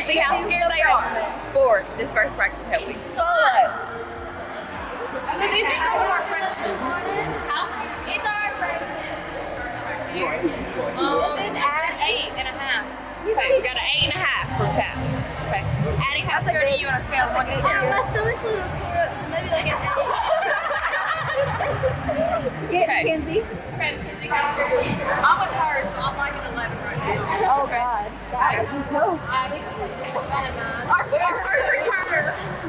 see how scared they are for this first practice of Hell Week. Follow. These are some of our freshmen. It's our freshman. This is at 8.5. Okay, we got an 8.5 for Pat. Okay. Addie, how scared are you on a scale of 1 to 10? My stomach's a little tore up, so maybe like an 8. Get Kenzie. Mackenzie, how scared are you? I'm with her, so I'm like an 11 right now. Oh God. No.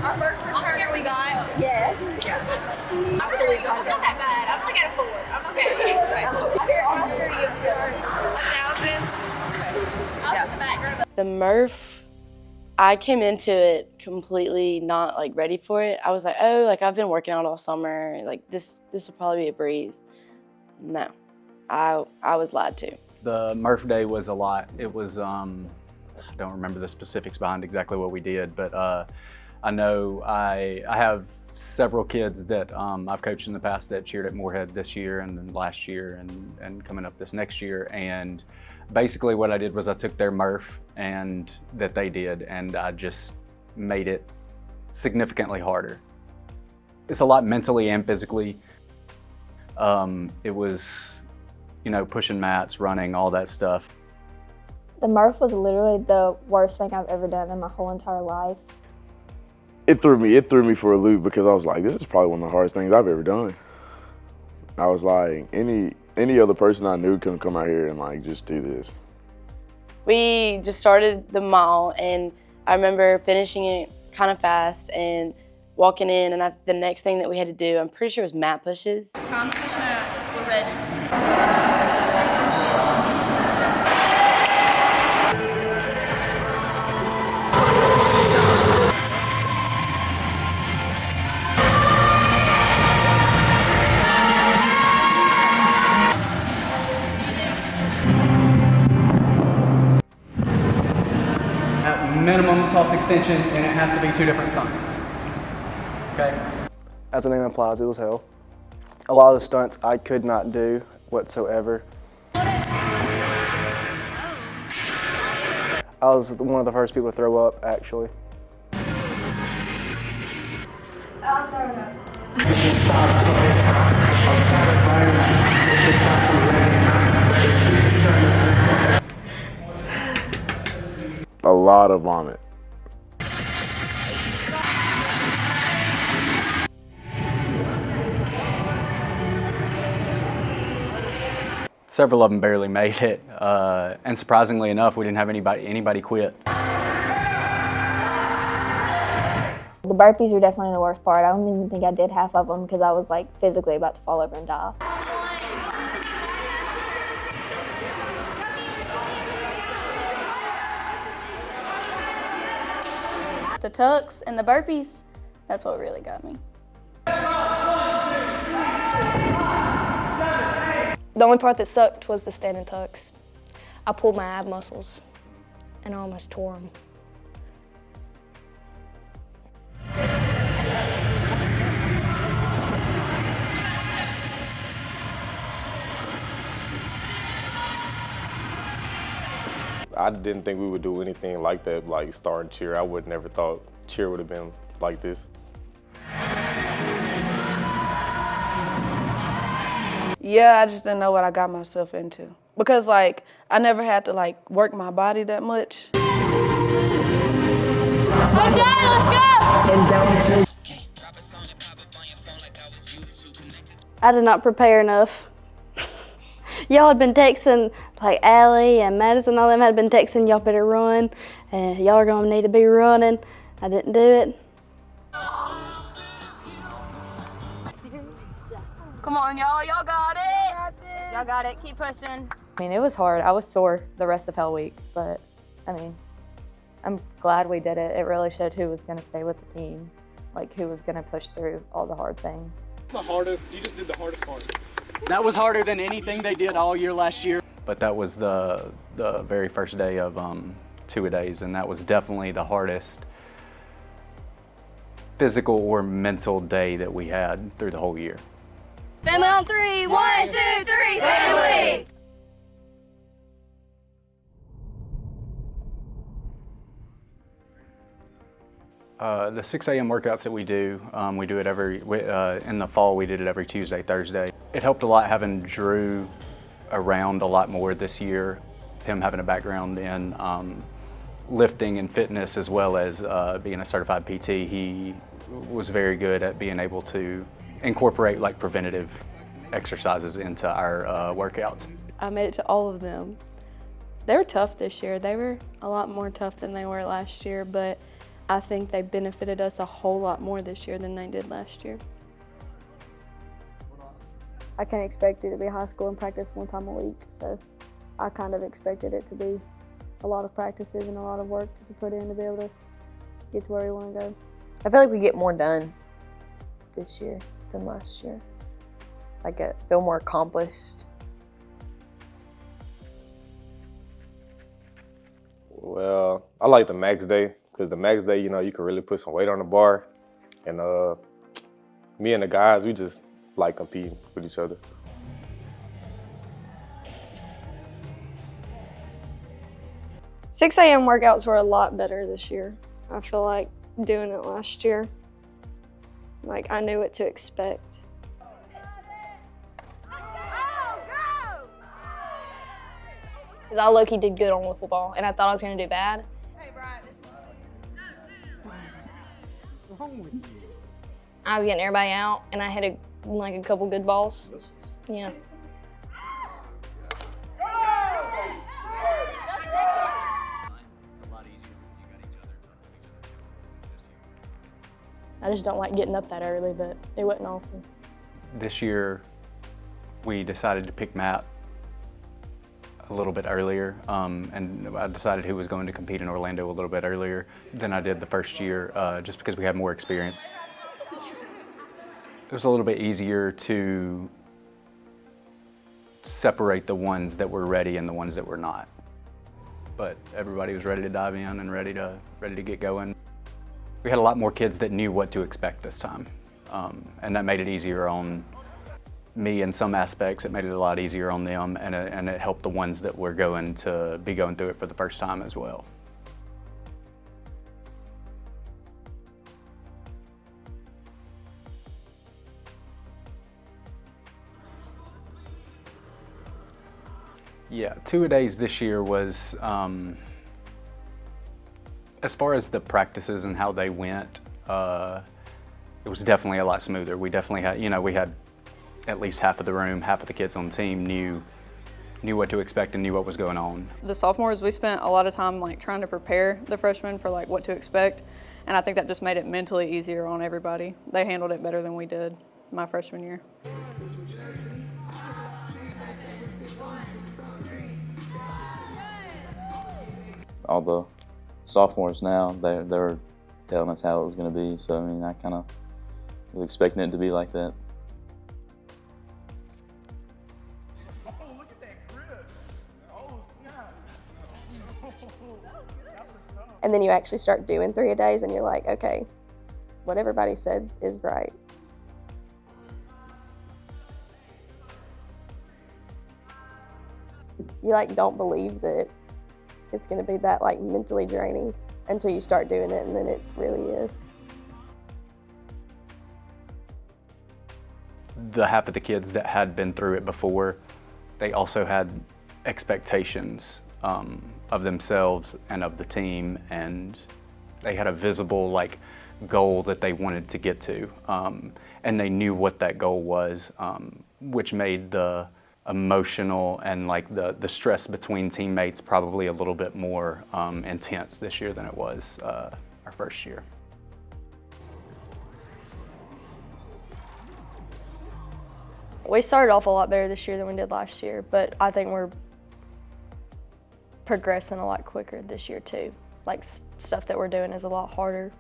Our first returner we got. Yes. I'm not that bad. I'm like at a 4. I'm okay. How scared are you? 1,000. Yeah. The Murph, I came into it completely not like ready for it. I was like, oh, like I've been working out all summer. Like this will probably be a breeze. No, I was lied to. The Murph Day was a lot. It was, I don't remember the specifics behind exactly what we did, but I know I have several kids that I've coached in the past that cheered at Moorhead this year and then last year and coming up this next year. And basically what I did was I took their Murph and that they did, and I just made it significantly harder. It's a lot mentally and physically. It was, you know, pushing mats, running, all that stuff. The Murph was literally the worst thing I've ever done in my whole entire life. It threw me for a loop because I was like, this is probably one of the hardest things I've ever done. I was like, any other person I knew couldn't come out here and like just do this. We just started the mile, and I remember finishing it kind of fast and walking in, and the next thing that we had to do, I'm pretty sure it was mat pushes. Time to push mats. We're ready. Minimum toss extension, and it has to be 2 different signs. Okay? As the name implies, it was hell. A lot of the stunts I could not do whatsoever. I was one of the first people to throw up, actually. A lot of vomit. Several of them barely made it, and surprisingly enough, we didn't have anybody quit. The burpees were definitely the worst part. I don't even think I did half of them because I was like physically about to fall over and die. The tucks and the burpees, that's what really got me. The only part that sucked was the standing tucks. I pulled my ab muscles and I almost tore them. I didn't think we would do anything like that, like starting cheer. I would never thought cheer would have been like this. Yeah, I just didn't know what I got myself into. Because like, I never had to like work my body that much. I did not prepare enough. Y'all had been texting, like Allie and Madison, all them had been texting, y'all better run, and y'all are gonna need to be running. I didn't do it. Come on, y'all got it. Y'all got it, keep pushing. I mean, it was hard. I was sore the rest of Hell Week, but I mean, I'm glad we did it. It really showed who was gonna stay with the team, like who was gonna push through all the hard things. The hardest, you just did the hardest part. That was harder than anything they did all year last year. But that was the very first day of 2-a-days, and that was definitely the hardest physical or mental day that we had through the whole year. Family on 3, 1, 2, 3, family! The 6 a.m. workouts that we do it in the fall we did it every Tuesday, Thursday. It helped a lot having Drew around a lot more this year. Him having a background in lifting and fitness as well as being a certified PT, he was very good at being able to incorporate like preventative exercises into our workouts. I made it to all of them. They were tough this year. They were a lot more tough than they were last year, but I think they benefited us a whole lot more this year than they did last year. I can't expect it to be high school and practice 1 time a week, so I kind of expected it to be a lot of practices and a lot of work to put in to be able to get to where we want to go. I feel like we get more done this year than last year. Like I feel more accomplished. Well, I like the max day because the max day, you know, you can really put some weight on the bar. And me and the guys, we just like competing with each other. "6 a.m. workouts were a lot better this year. I feel like doing it last year, like I knew what to expect. Because I low-key did good on the football, and I thought I was going to do bad. What's wrong with you? I was getting everybody out, and I had a couple good balls. Yeah. I just don't like getting up that early, but it wasn't awful. This year, we decided to pick Matt a little bit earlier, and I decided who was going to compete in Orlando a little bit earlier than I did the first year, just because we had more experience. It was a little bit easier to separate the ones that were ready and the ones that were not. But everybody was ready to dive in and ready to get going. We had a lot more kids that knew what to expect this time, and that made it easier on me in some aspects. It made it a lot easier on them, and it helped the ones that were going to be going through it for the first time as well. Yeah, 2-a-days this year was, as far as the practices and how they went, it was definitely a lot smoother. We definitely had, we had at least half of the room, half of the kids on the team knew what to expect and knew what was going on. The sophomores, we spent a lot of time trying to prepare the freshmen for what to expect, and I think that just made it mentally easier on everybody. They handled it better than we did my freshman year. All the sophomores now, they're telling us how it was going to be, so I mean, I kind of was expecting it to be like that. And then you actually start doing 3-a-days and you're like, okay, what everybody said is right. You don't believe that it's gonna be that mentally draining until you start doing it, and then it really is. The half of the kids that had been through it before, they also had expectations of themselves and of the team, and they had a visible goal that they wanted to get to, and they knew what that goal was, which made the emotional and the stress between teammates probably a little bit more intense this year than it was our first year. We started off a lot better this year than we did last year, but I think we're progressing a lot quicker this year too. Stuff that we're doing is a lot harder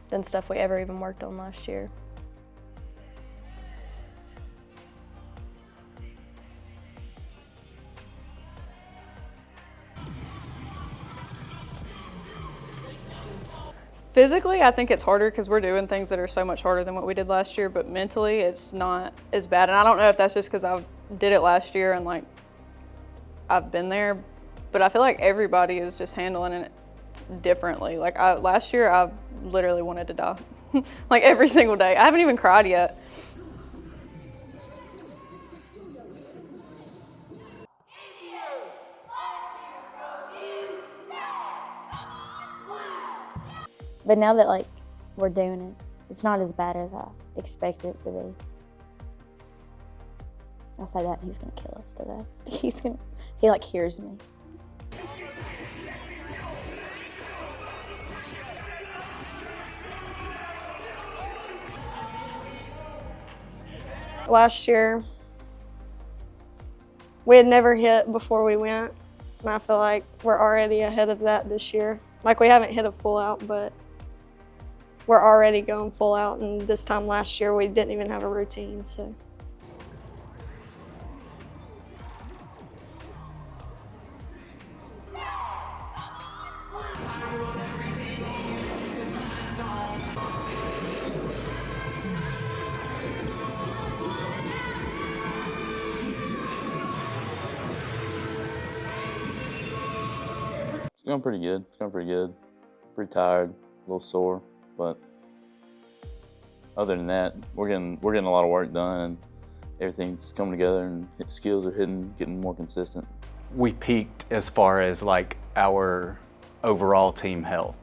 than stuff we ever even worked on last year. Physically, I think it's harder because we're doing things that are so much harder than what we did last year, but mentally it's not as bad. And I don't know if that's just because I did it last year and I've been there, but I feel like everybody is just handling it differently. Like last year, I literally wanted to die, like every single day. I haven't even cried yet. But now that like we're doing it, it's not as bad as I expected it to be. I'll say that and he's gonna kill us today. He like hears me. Last year, we had never hit before we went, and I feel like we're already ahead of that this year. Like we haven't hit a full out, but we're already going full out, and this time last year we didn't even have a routine, so. It's going pretty good. It's going pretty good. Pretty tired, a little sore, but other than that, we're getting a lot of work done, and everything's coming together, and skills are getting more consistent. We peaked as far as like our overall team health.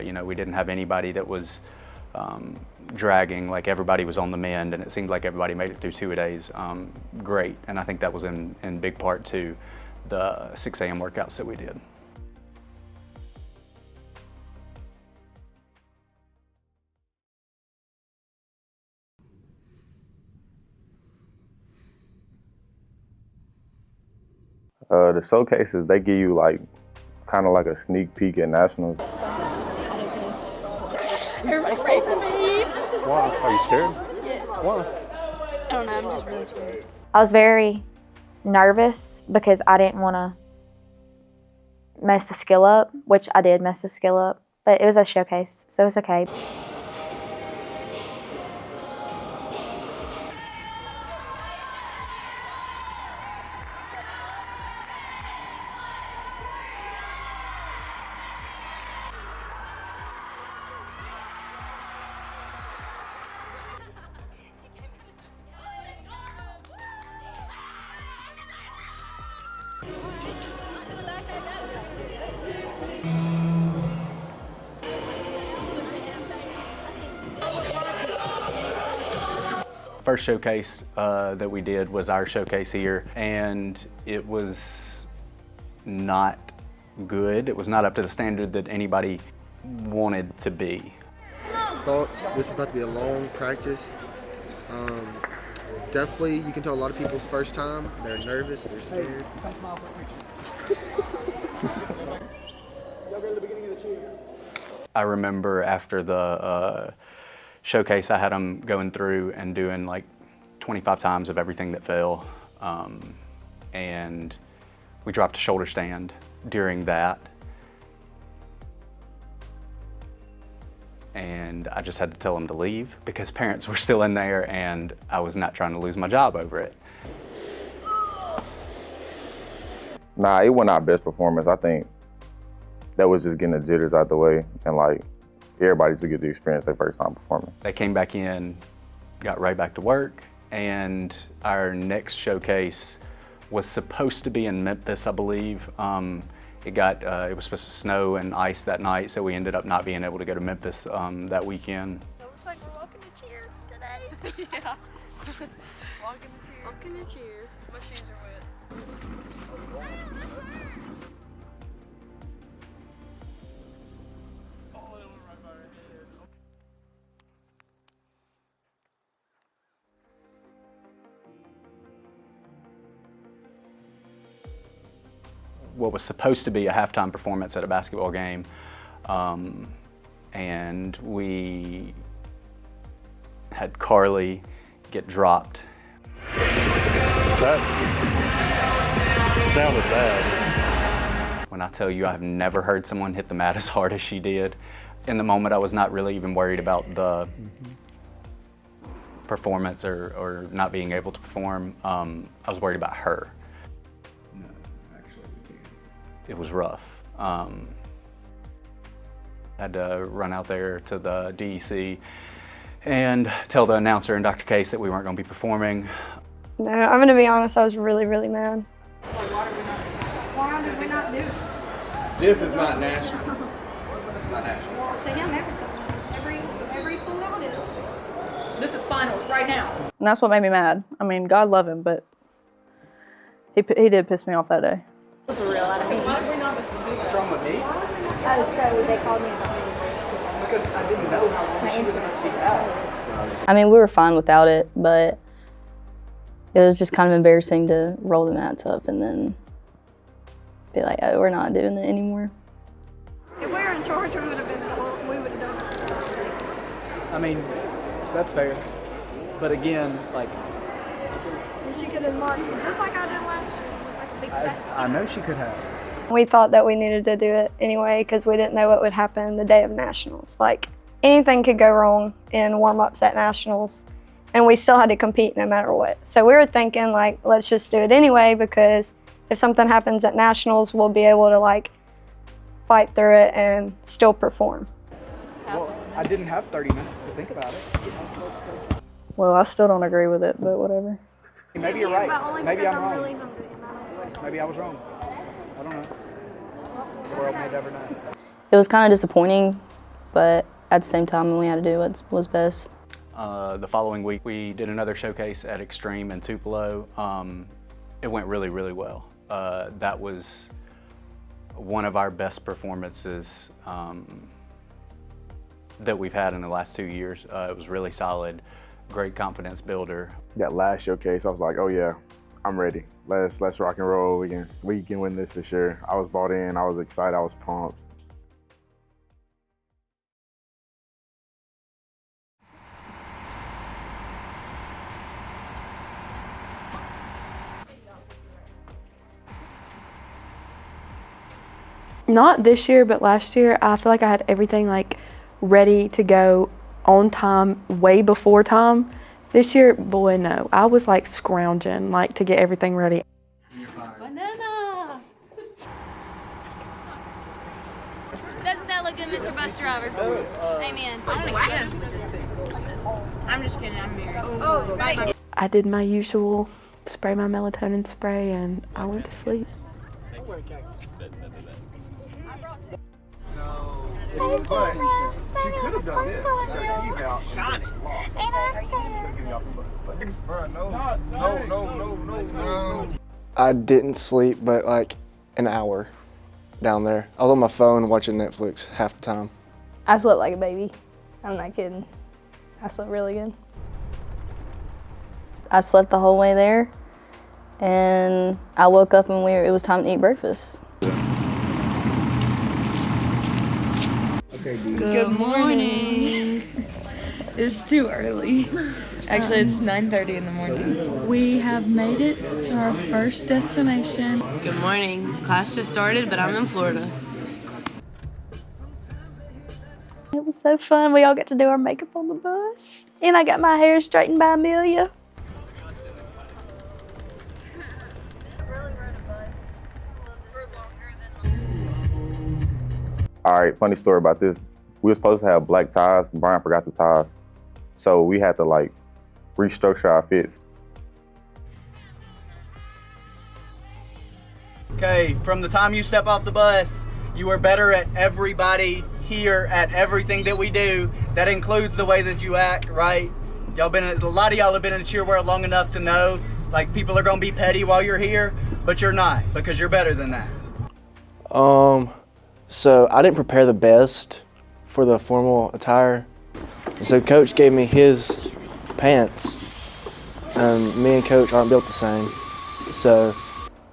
You know, we didn't have anybody that was dragging, like everybody was on the mend, and it seemed like everybody made it through 2 days great. And I think that was in big part to the 6 a.m. workouts that we did. The showcases, they give you like kind of like a sneak peek at nationals. Everybody pray for me. Why? Are you scared? Yes. Why? I don't know, I'm just really scared. I was very nervous because I didn't want to mess the skill up, which I did mess the skill up, but it was a showcase, so it was okay. First showcase that we did was our showcase here, and it was not good. It was not up to the standard that anybody wanted to be. Thoughts, this is about to be a long practice. Definitely, you can tell a lot of people's first time. They're nervous, they're scared. I remember after the showcase, I had them going through and doing like 25 times of everything that fell. And we dropped a shoulder stand during that. And I just had to tell them to leave because parents were still in there and I was not trying to lose my job over it. Nah, it wasn't our best performance. I think that was just getting the jitters out the way and like everybody to get to experience their first time performing. They came back in, got right back to work, and our next showcase was supposed to be in Memphis, I believe. It was supposed to snow and ice that night, so we ended up not being able to go to Memphis that weekend. It looks like we're walking to cheer today. Yeah. Walking to cheer. Walking to cheer. My shoes are wet. What was supposed to be a halftime performance at a basketball game, and we had Carly get dropped. That sounded bad. When I tell you I've never heard someone hit the mat as hard as she did. In the moment I was not really even worried about the performance or not being able to perform. I was worried about her. It was rough. Had to run out there to the DEC and tell the announcer and Dr. Case that we weren't going to be performing. No, I'm going to be honest, I was really, really mad. Why did we not do it? This is not national. This is not national. Well, to him, every full out is. This is finals right now. And that's what made me mad. I mean, God love him, but he did piss me off that day. For real, I mean. Why did we not just do that? What's wrong with me? Oh, so they called me about many days too. Because I didn't know how long she was going to be out. I mean, we were fine without it, but it was just kind of embarrassing to roll the mats up and then be like, oh, we're not doing it anymore. If we were in charge, we would have done it. I mean, that's fair. But again, like, And she could have marked me just like I did last year with like a big fat. I know she could have. We thought that we needed to do it anyway because we didn't know what would happen the day of nationals. Like, anything could go wrong in warm-ups at nationals, and we still had to compete no matter what. So we were thinking, like, let's just do it anyway, because if something happens at nationals, we'll be able to, like, fight through it and still perform. Well, I didn't have 30 minutes to think about it. I was supposed to. Well, I still don't agree with it, but whatever. Maybe you're right. But only Maybe because I'm wrong. really hungry and I don't Maybe I was wrong. I don't know. The world may never know. It was kind of disappointing, but at the same time, we had to do what was best. The following week, we did another showcase at Extreme in Tupelo. It went really, really well. That was one of our best performances that we've had in the last 2 years. It was really solid, great confidence builder. That last showcase, I was like, oh yeah, I'm ready. Let's rock and roll. We can win this for sure. I was bought in, I was excited, I was pumped. Not this year, but last year, I feel like I had everything like ready to go on time, way before time. This year, boy, no. I was like scrounging, like to get everything ready. Banana! Doesn't that look good, Mr. Bus Driver? Amen. I want a kiss. I'm just kidding, I'm married. Oh, right. I did my usual, spray my melatonin spray, and I went to sleep. But she could have done this. He's out. No. I didn't sleep, but like an hour down there. I was on my phone watching Netflix half the time. I slept like a baby. I'm not kidding. I slept really good. I slept the whole way there, and I woke up and it was time to eat breakfast. Good morning. It's too early. Actually, it's 9:30 in the morning. We have made it to our first destination. Good morning. Class just started, but I'm in Florida. It was so fun. We all got to do our makeup on the bus. And I got my hair straightened by Amelia. All right, funny story about this. We were supposed to have black ties. Brian forgot the ties. So we had to like restructure our fits. Okay, from the time you step off the bus, you are better at everybody here at everything that we do. That includes the way that you act, right? A lot of y'all have been in the cheer world long enough to know, like, people are gonna be petty while you're here, but you're not, because you're better than that. So I didn't prepare the best for the formal attire. So Coach gave me his pants, and me and Coach aren't built the same. So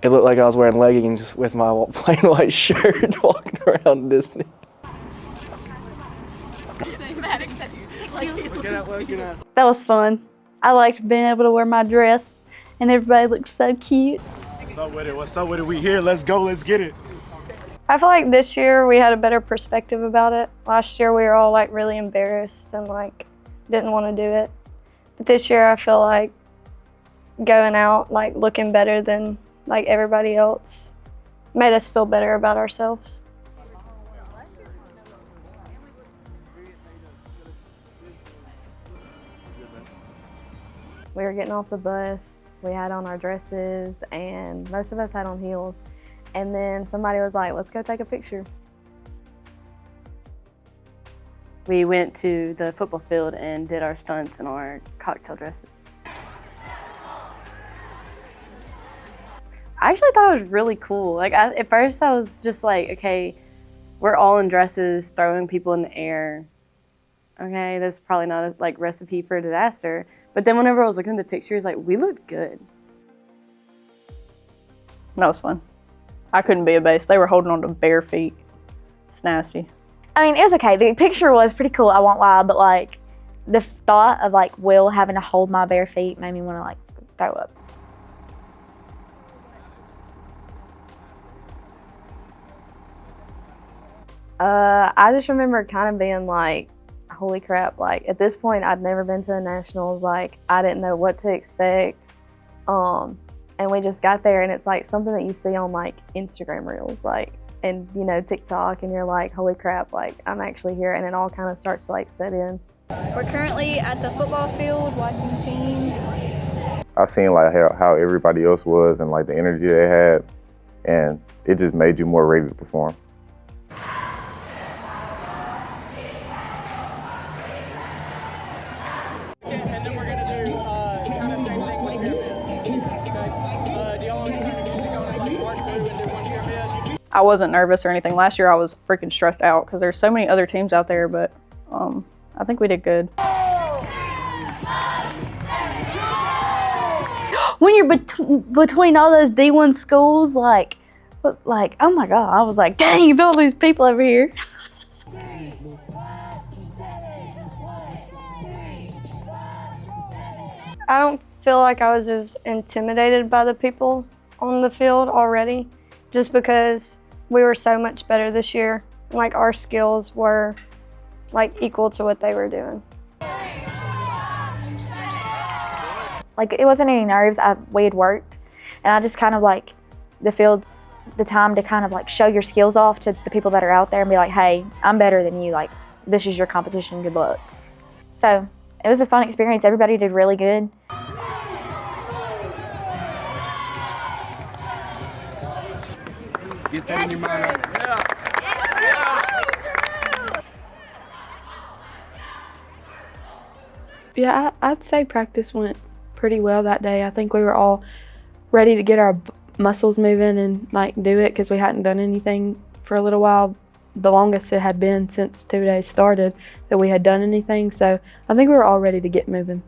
it looked like I was wearing leggings with my plain white shirt walking around Disney. That was fun. I liked being able to wear my dress, and everybody looked so cute. What's up with it? What's up with it? We here. Let's go. Let's get it. I feel like this year we had a better perspective about it. Last year we were all like really embarrassed and like didn't want to do it. But this year I feel like going out like looking better than like everybody else made us feel better about ourselves. We were getting off the bus. We had on our dresses, and most of us had on heels. And then somebody was like, let's go take a picture. We went to the football field and did our stunts in our cocktail dresses. I actually thought it was really cool. Like at first I was just like, okay, we're all in dresses, throwing people in the air. Okay, that's probably not a recipe for disaster. But then whenever I was looking at the pictures, like, we looked good. That was fun. I couldn't be a base. They were holding on to bare feet. It's nasty. I mean, it was okay. The picture was pretty cool, I won't lie, but like the thought of like Will having to hold my bare feet made me want to like throw up. I just remember kind of being like, holy crap, like at this point I'd never been to the Nationals, like I didn't know what to expect. And we just got there and it's like something that you see on like Instagram reels, like, and you know, TikTok, and you're like, holy crap, like I'm actually here, and it all kind of starts to like set in. We're currently at the football field watching teams. I seen like how everybody else was and like the energy they had, and it just made you more ready to perform. And then we're going to do kind of same thing with pyramids. Do y'all want to kind of get going like march through and do one pyramid? I wasn't nervous or anything. Last year I was freaking stressed out because there's so many other teams out there, but I think we did good. When you're between all those D1 schools, like, oh my God, I was like, dang, all these people over here. I don't feel like I was as intimidated by the people on the field already, just because we were so much better this year. Like our skills were like equal to what they were doing. Like it wasn't any nerves. We had worked, and I just kind of like the field, the time to kind of like show your skills off to the people that are out there and be like, hey, I'm better than you. Like this is your competition. Good luck. So it was a fun experience. Everybody did really good. Get that in your mind. Yeah, I'd say practice went pretty well that day. I think we were all ready to get our muscles moving and like do it because we hadn't done anything for a little while. The longest it had been since 2 days started that we had done anything. So I think we were all ready to get moving.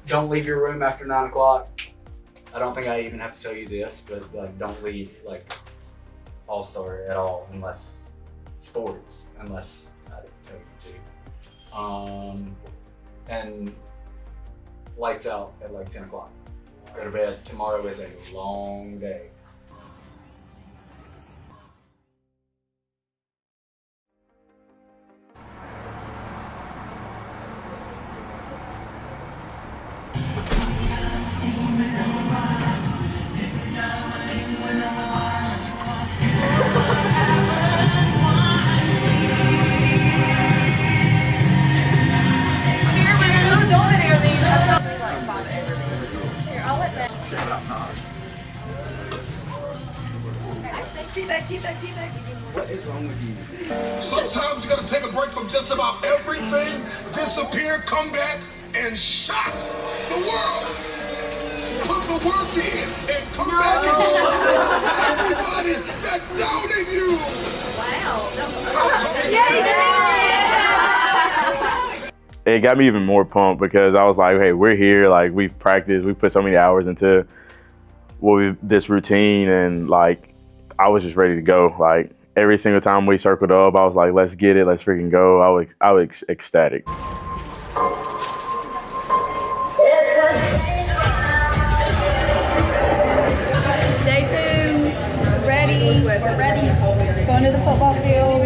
Don't leave your room after 9 o'clock. I don't think I even have to tell you this, but like, don't leave like All-Star at all unless sports, unless I tell you to. And lights out at like 10 o'clock. Go to bed. Tomorrow is a long day. What is wrong with you? Sometimes you gotta take a break from just about everything, disappear, come back, and shock the world. Put the work in and come back and shock everybody that doubted you. It got me even more pumped because I was like, hey, we're here, like we've practiced, we put so many hours into this routine, and like I was just ready to go. Like every single time we circled up, I was like, let's get it, let's freaking go. I was ecstatic. Day 2, ready. We're ready. Going to the football field.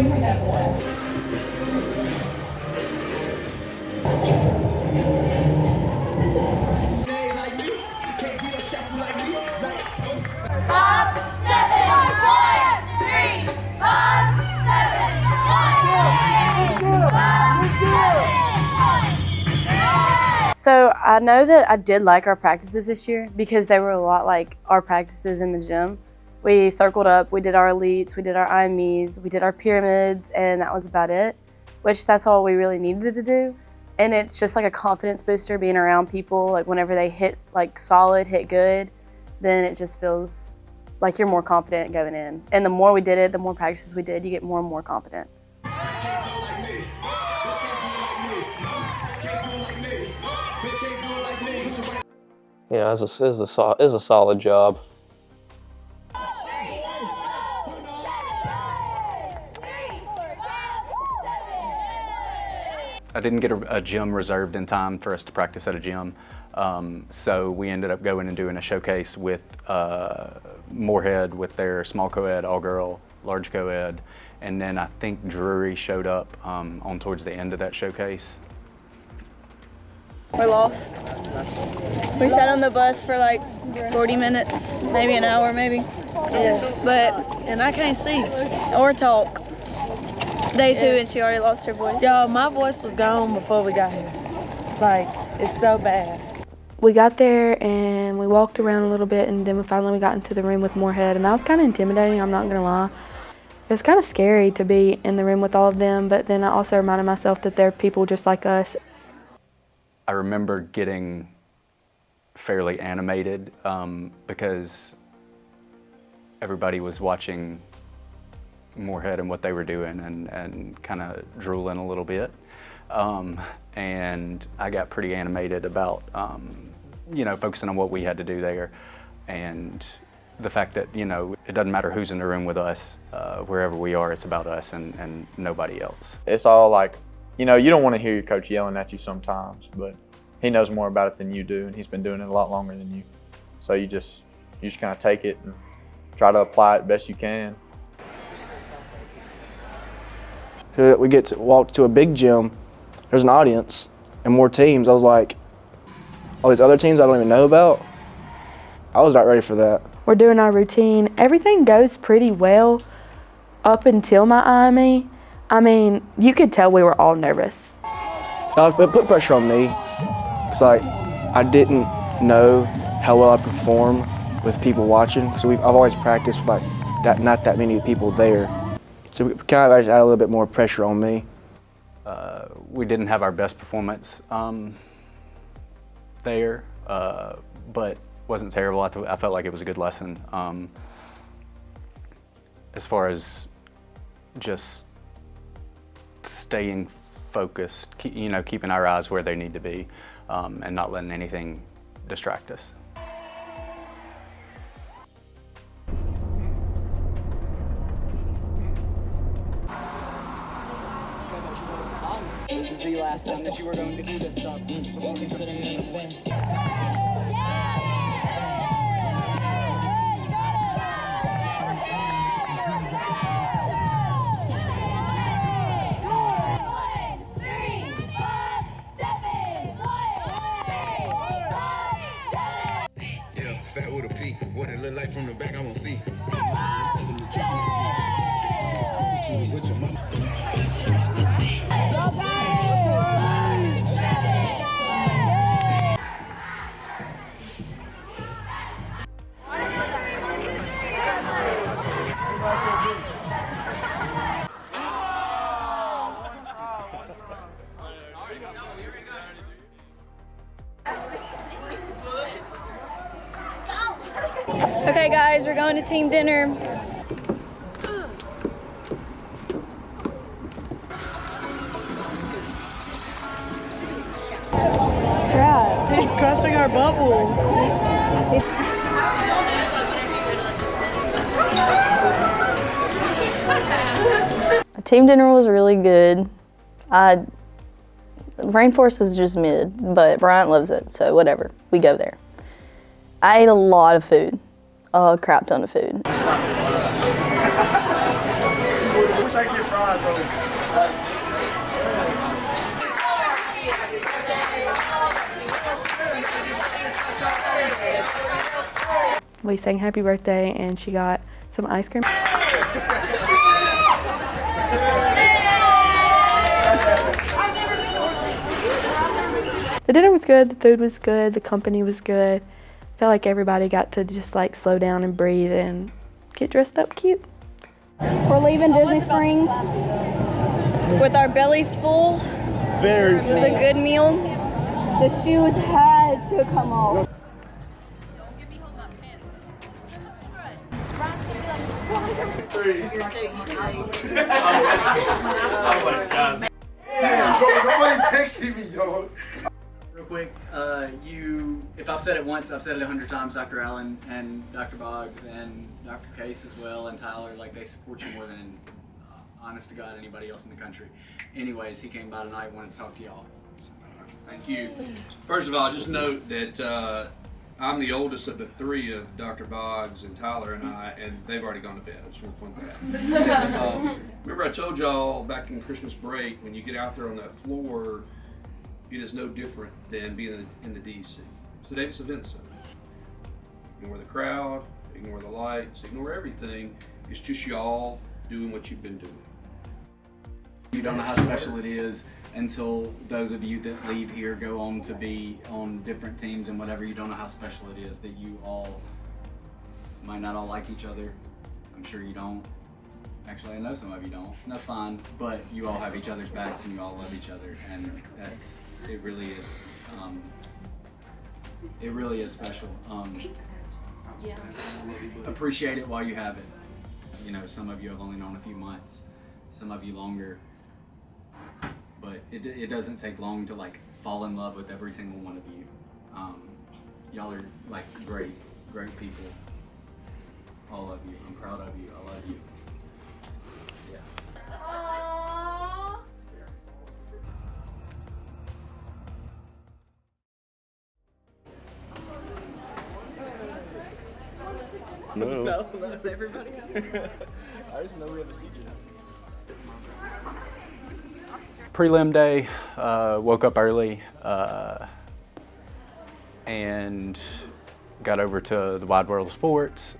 So I know that I did like our practices this year because they were a lot like our practices in the gym. We circled up, we did our elites, we did our IMEs, we did our pyramids, and that was about it, which that's all we really needed to do. And it's just like a confidence booster being around people. Like whenever they hit like solid, hit good, then it just feels like you're more confident going in. And the more we did it, the more practices we did, you get more and more confident. Yeah, it's a solid job. I didn't get a gym reserved in time for us to practice at a gym, so we ended up going and doing a showcase with Moorhead with their small co-ed, all-girl, large co-ed, and then I think Drury showed up on towards the end of that showcase. We lost. We sat on the bus for like 40 minutes, maybe an hour, maybe. Yes. And I can't see Or talk. It's day 2 and she already lost her voice. Y'all, my voice was gone before we got here. Like, it's so bad. We got there and we walked around a little bit, and then we finally got into the room with Moorhead, and that was kind of intimidating, I'm not gonna lie. It was kind of scary to be in the room with all of them, but then I also reminded myself that they're people just like us. I remember getting fairly animated because everybody was watching Moorhead and what they were doing and kind of drooling a little bit. And I got pretty animated about, you know, focusing on what we had to do there and the fact that, you know, it doesn't matter who's in the room with us, wherever we are, it's about us and nobody else. It's all like, you know, you don't want to hear your coach yelling at you sometimes, but he knows more about it than you do, and he's been doing it a lot longer than you. So you just kind of take it and try to apply it best you can. We get to walk to a big gym, there's an audience and more teams. I was like, all these other teams I don't even know about, I was not ready for that. We're doing our routine. Everything goes pretty well up until my IME. I mean, you could tell we were all nervous. It put pressure on me because I didn't know how well I perform with people watching. So I've always practiced with like not that many people there. So we kind of added a little bit more pressure on me. We didn't have our best performance there, but wasn't terrible. I felt like it was a good lesson. As far as just staying focused, you know, keeping our eyes where they need to be, and not letting anything distract us. This is the last time that you are going to do this stuff before considering an event. Yeah, fat with a P. What it look like from the back, I won't see. Okay guys, we're going to team dinner. Try. He's crushing our bubbles. Team dinner was really good. Rainforest is just mid, but Bryant loves it, so whatever. We go there. I ate a lot of food, a crap ton of food. We sang happy birthday and she got some ice cream. The dinner was good, the food was good, the company was good. I felt like everybody got to just like slow down and breathe and get dressed up cute. We're leaving Disney Springs with our bellies full. Very full. It was a good meal. The shoes had to come off. Oh my God. Damn, bro, nobody texted me, yo. Real quick, if I've said it once, I've said it 100 times, Dr. Allen and Dr. Boggs and Dr. Case as well and Tyler, like they support you more than, honest to God, anybody else in the country. Anyways, he came by tonight, wanted to talk to y'all. Thank you. First of all, just note that I'm the oldest of the three of Dr. Boggs and Tyler and I, and they've already gone to bed. I just want to point that out. Remember I told y'all back in Christmas break, when you get out there on that floor, it is no different than being in the DC. It's the Davis Event Center. Ignore the crowd, ignore the lights, ignore everything. It's just y'all doing what you've been doing. You don't know how special it is until those of you that leave here go on to be on different teams and whatever. You don't know how special it is that you all might not all like each other. I'm sure you don't. Actually, I know some of you don't. That's fine. But you all have each other's backs and you all love each other, and it really is. It really is special. Yeah. Appreciate it while you have it. You know, some of you have only known a few months, some of you longer. But it doesn't take long to like fall in love with every single one of you. Y'all are like great people. All of you. I'm proud of you. I love you. Yeah. No. No, that's everybody. I just know we have a CJ. Prelim day, woke up early and got over to the wide world of sports.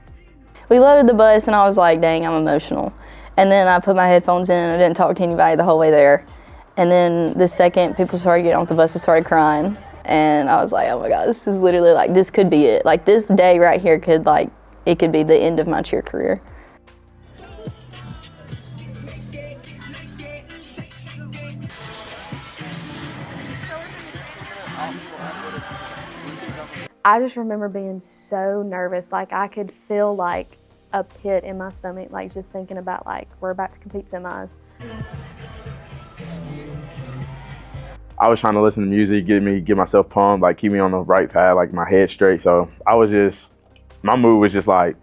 We loaded the bus and I was like, dang, I'm emotional. And then I put my headphones in and I didn't talk to anybody the whole way there. And then the second people started getting off the bus, I started crying. And I was like, oh my God, this is literally like, this could be it. Like this day right here could like, it could be the end of my cheer career. I just remember being so nervous. Like I could feel like a pit in my stomach, like just thinking about like, we're about to compete semis. I was trying to listen to music, get myself pumped, like keep me on the right path, like my head straight. So I was just, my mood was just like,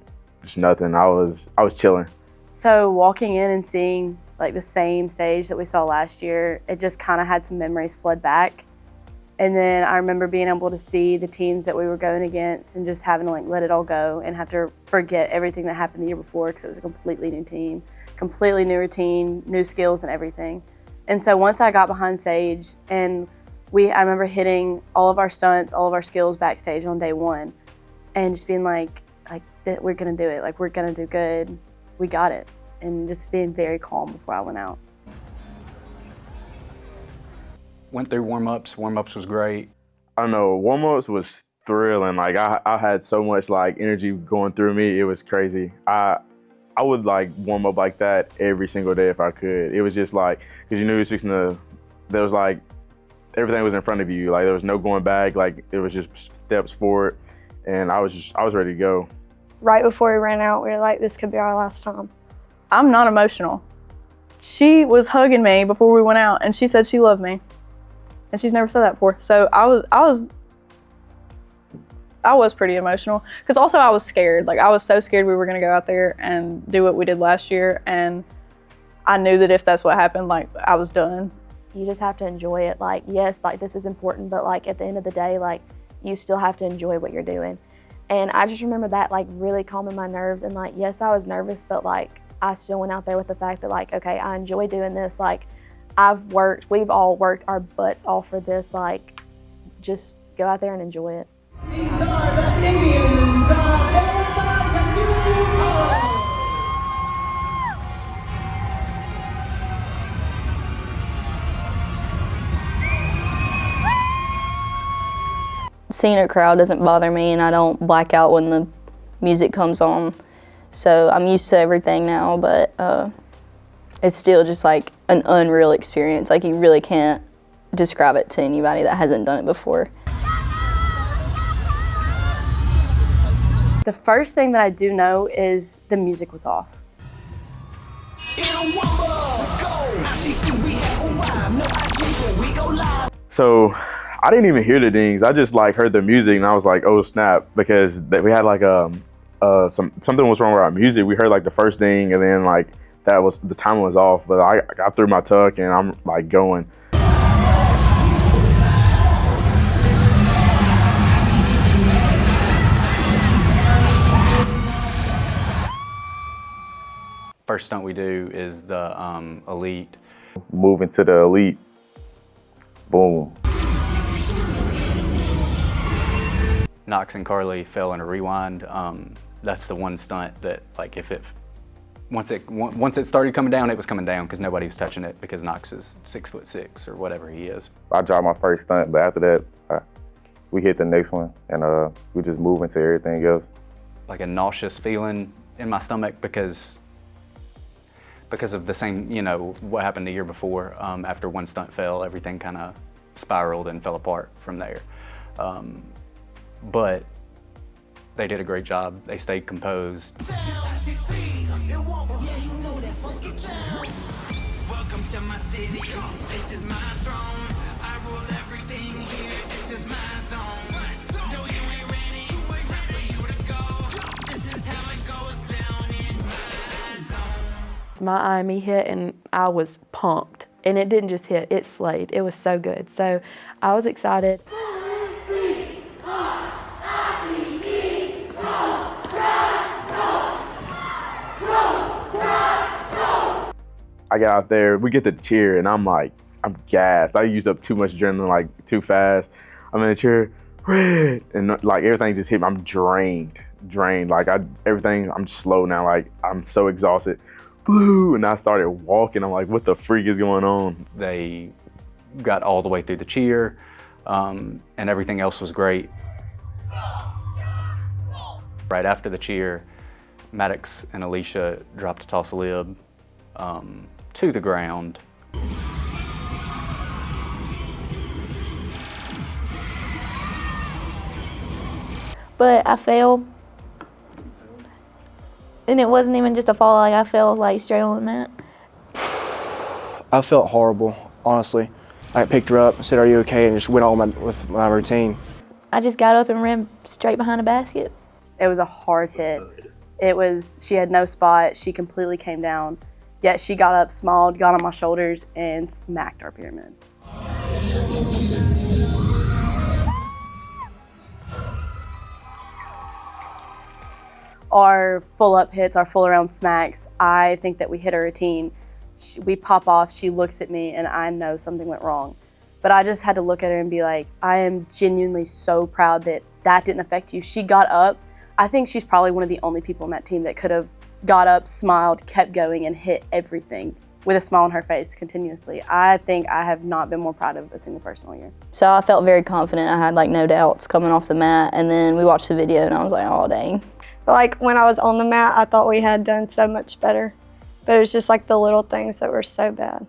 just nothing. I was chilling. So walking in and seeing like the same stage that we saw last year, it just kind of had some memories flood back. And then I remember being able to see the teams that we were going against and just having to like let it all go and have to forget everything that happened the year before because it was a completely new team, completely new routine, new skills and everything. And so once I got behind stage and I remember hitting all of our stunts, all of our skills backstage on day one and just being like we're gonna do it, like we're gonna do good, we got it. And just being very calm before I went out. Went through warm-ups. Warm-ups was great. I don't know, warm-ups was thrilling. Like I had so much like energy going through me. It was crazy. I would like warm up like that every single day if I could. It was just like, cause you knew it was there was like, everything was in front of you. Like there was no going back. Like it was just steps forward. And I was ready to go. Right before we ran out, we were like, this could be our last time. I'm not emotional. She was hugging me before we went out and she said she loved me. And she's never said that before. So I was pretty emotional because also I was scared. Like I was so scared we were gonna go out there and do what we did last year. And I knew that if that's what happened, like I was done. You just have to enjoy it. Like, yes, like this is important, but like at the end of the day, like you still have to enjoy what you're doing. And I just remember that like really calming my nerves. And like, yes, I was nervous, but like I still went out there with the fact that like, okay, I enjoy doing this. Like we've all worked our butts off for this. Like, just go out there and enjoy it. These are the Indians of seeing a crowd doesn't bother me, and I don't black out when the music comes on. So I'm used to everything now, but it's still just like an unreal experience. Like, you really can't describe it to anybody that hasn't done it before. The first thing that I do know is the music was off. So I didn't even hear the dings. I just like heard the music and I was like, oh snap, because we had like something was wrong with our music. We heard like the first ding and then like the time was off, but I got through my tuck and I'm like going. First stunt we do is the elite. Moving to the elite, boom. Knox and Carly fell in a rewind. That's the one stunt that, like, once it started coming down, it was coming down because nobody was touching it because Knox is 6'6" or whatever he is. I dropped my first stunt, but after that, we hit the next one and we just move into everything else. Like a nauseous feeling in my stomach because of the same, you know, what happened the year before. After one stunt fell, everything kind of spiraled and fell apart from there. But they did a great job. They stayed composed. Welcome to my city. This is my throne. I rule everything here. This is my zone. No, you ain't ready. Time for you to go. This is how it goes down in my zone. My IME hit and I was pumped. And it didn't just hit, it slayed. It was so good. So I was excited. I got out there, we get the cheer, and I'm like, I'm gassed. I used up too much adrenaline, like too fast. I'm in the chair, red, and like everything just hit me. I'm drained. Like everything, I'm slow now. Like I'm so exhausted. Blue, and I started walking. I'm like, what the freak is going on? They got all the way through the cheer, and everything else was great. Right after the cheer, Maddox and Alicia dropped a toss a lib to the ground. But I fell, and it wasn't even just a fall, like I fell like straight on the mat. I felt horrible, honestly. I picked her up, said, are you okay? And just went on with my routine. I just got up and ran straight behind a basket. It was a hard hit. She had no spot. She completely came down. Yet she got up, smiled, got on my shoulders, and smacked our pyramid. Our full up hits, our full around smacks, I think that we hit a routine. We pop off, she looks at me, and I know something went wrong. But I just had to look at her and be like, I am genuinely so proud that that didn't affect you. She got up. I think she's probably one of the only people on that team that could have got up, smiled, kept going, and hit everything with a smile on her face continuously. I think I have not been more proud of a single person all year. So I felt very confident. I had like no doubts coming off the mat, and then we watched the video and I was like, oh dang. But like when I was on the mat, I thought we had done so much better. But it was just like the little things that were so bad.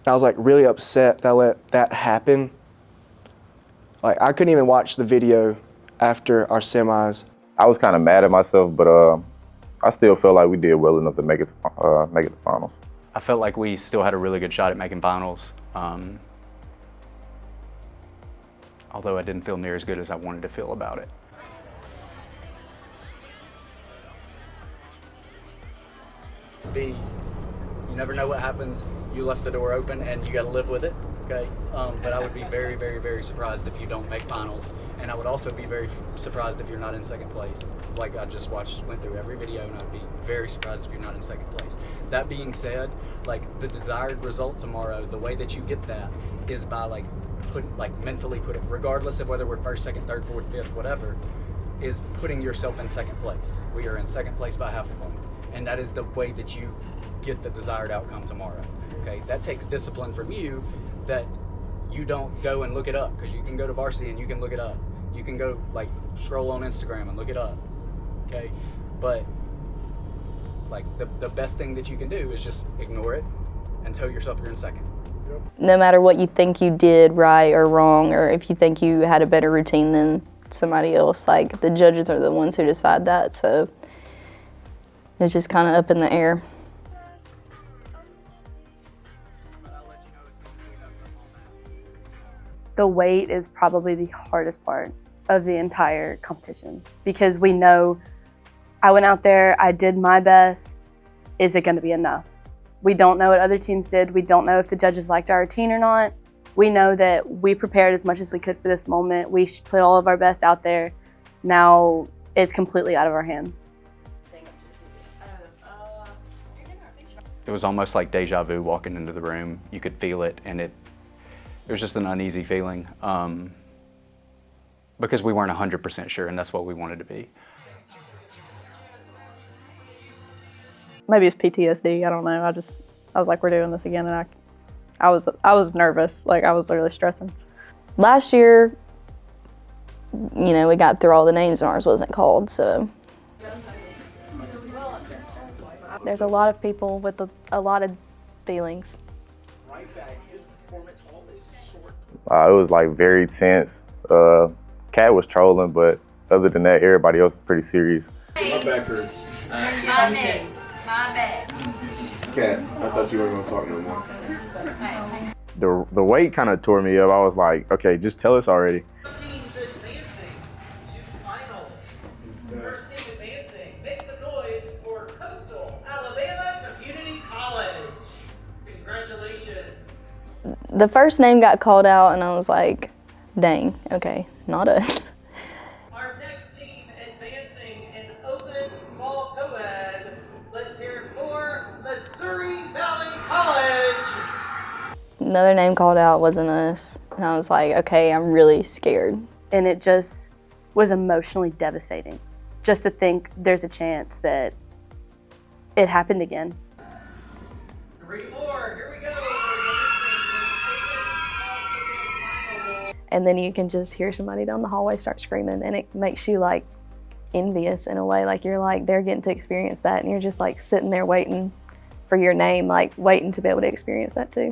I was like really upset that I let that happen. Like I couldn't even watch the video after our semis. I was kind of mad at myself, but I still feel like we did well enough to make it to finals. I felt like we still had a really good shot at making finals, although I didn't feel near as good as I wanted to feel about it. B, you never know what happens. You left the door open and you got to live with it, okay? But I would be very, very, very surprised if you don't make finals. And I would also be very surprised if you're not in second place. Like I just went through every video, and I'd be very surprised if you're not in second place. That being said, like the desired result tomorrow, the way that you get that is by mentally put it, regardless of whether we're first, second, third, fourth, fifth, whatever, is putting yourself in second place. We are in second place by half a point. And that is the way that you get the desired outcome tomorrow, okay? That takes discipline from you that you don't go and look it up, because you can go to varsity and you can look it up. You can go like scroll on Instagram and look it up, okay? But like the best thing that you can do is just ignore it and tell yourself you're in second. No matter what you think you did right or wrong, or if you think you had a better routine than somebody else, like the judges are the ones who decide that, so it's just kind of up in the air. The weight is probably the hardest part of the entire competition because we know I went out there, I did my best. Is it going to be enough? We don't know what other teams did. We don't know if the judges liked our routine or not. We know that we prepared as much as we could for this moment. We put all of our best out there. Now it's completely out of our hands. It was almost like deja vu walking into the room. You could feel it, and it was just an uneasy feeling because we weren't 100% sure, and that's what we wanted to be. Maybe it's PTSD, I don't know. I was like, we're doing this again, and I was nervous. Like, I was literally stressing. Last year, you know, we got through all the names and ours wasn't called, so. There's a lot of people with a lot of feelings. It was like very tense. Kat was trolling, but other than that, everybody else was pretty serious. My back hurts. My name. My bad. Kat, I thought you weren't going to talk no more. The weight kind of tore me up. I was like, okay, just tell us already. Teams advancing to finals. First team advancing, make some noise for Coastal Alabama Community College. Congratulations. The first name got called out, and I was like, dang, okay, not us. Our next team advancing in open small co-ed. Let's hear it for Missouri Valley College. Another name called out wasn't us, and I was like, okay, I'm really scared. And it just was emotionally devastating just to think there's a chance that it happened again. 3 more, here we go. And then you can just hear somebody down the hallway start screaming, and it makes you like envious in a way. Like you're like, they're getting to experience that, and you're just like sitting there waiting for your name, like waiting to be able to experience that too.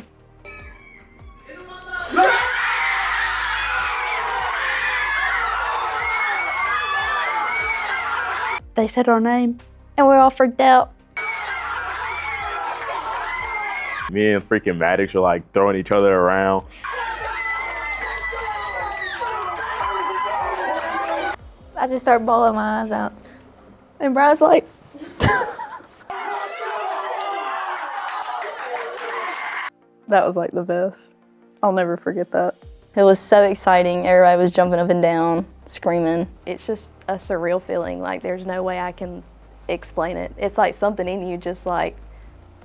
They said our name, and we're all freaked out. Me and freaking Maddox were like throwing each other around. I just started bawling my eyes out. And Brian's like, That was like the best. I'll never forget that. It was so exciting. Everybody was jumping up and down, screaming. it's just a surreal feeling. Like there's no way I can explain it. It's like something in you just like,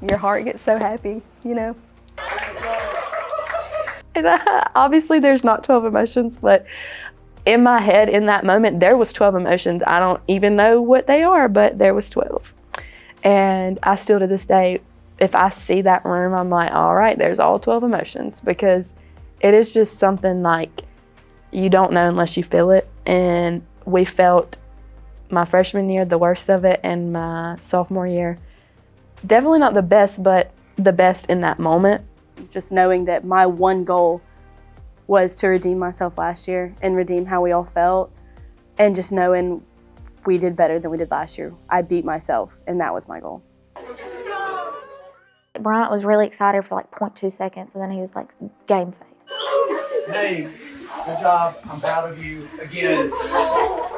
your heart gets so happy, you know? And obviously there's not 12 emotions, but in my head in that moment, there was 12 emotions. I don't even know what they are, but there was 12. And I still to this day, if I see that room, I'm like, all right, there's all 12 emotions, because it is just something like you don't know unless you feel it. And we felt my freshman year, the worst of it, and my sophomore year, definitely not the best, but the best in that moment. Just knowing that my one goal was to redeem myself last year and redeem how we all felt, and just knowing we did better than we did last year. I beat myself, and that was my goal. Bryant was really excited for like 0.2 seconds, and then he was like, game face. Hey, good job. I'm proud of you. Again,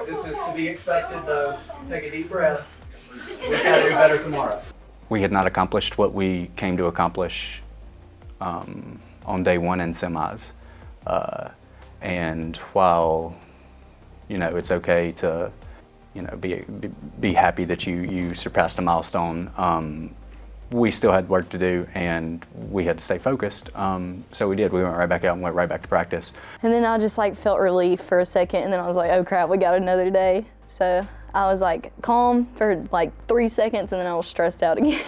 this is to be expected, though. Take a deep breath. We've got to do better tomorrow. We had not accomplished what we came to accomplish on day one in semis. And while, you know, it's okay to, you know, be happy that you surpassed a milestone, we still had work to do, and we had to stay focused. So we did. We went right back out and went right back to practice. And then I just like felt relief for a second, and then I was like, oh crap, we got another day. So I was like calm for like 3 seconds, and then I was stressed out again.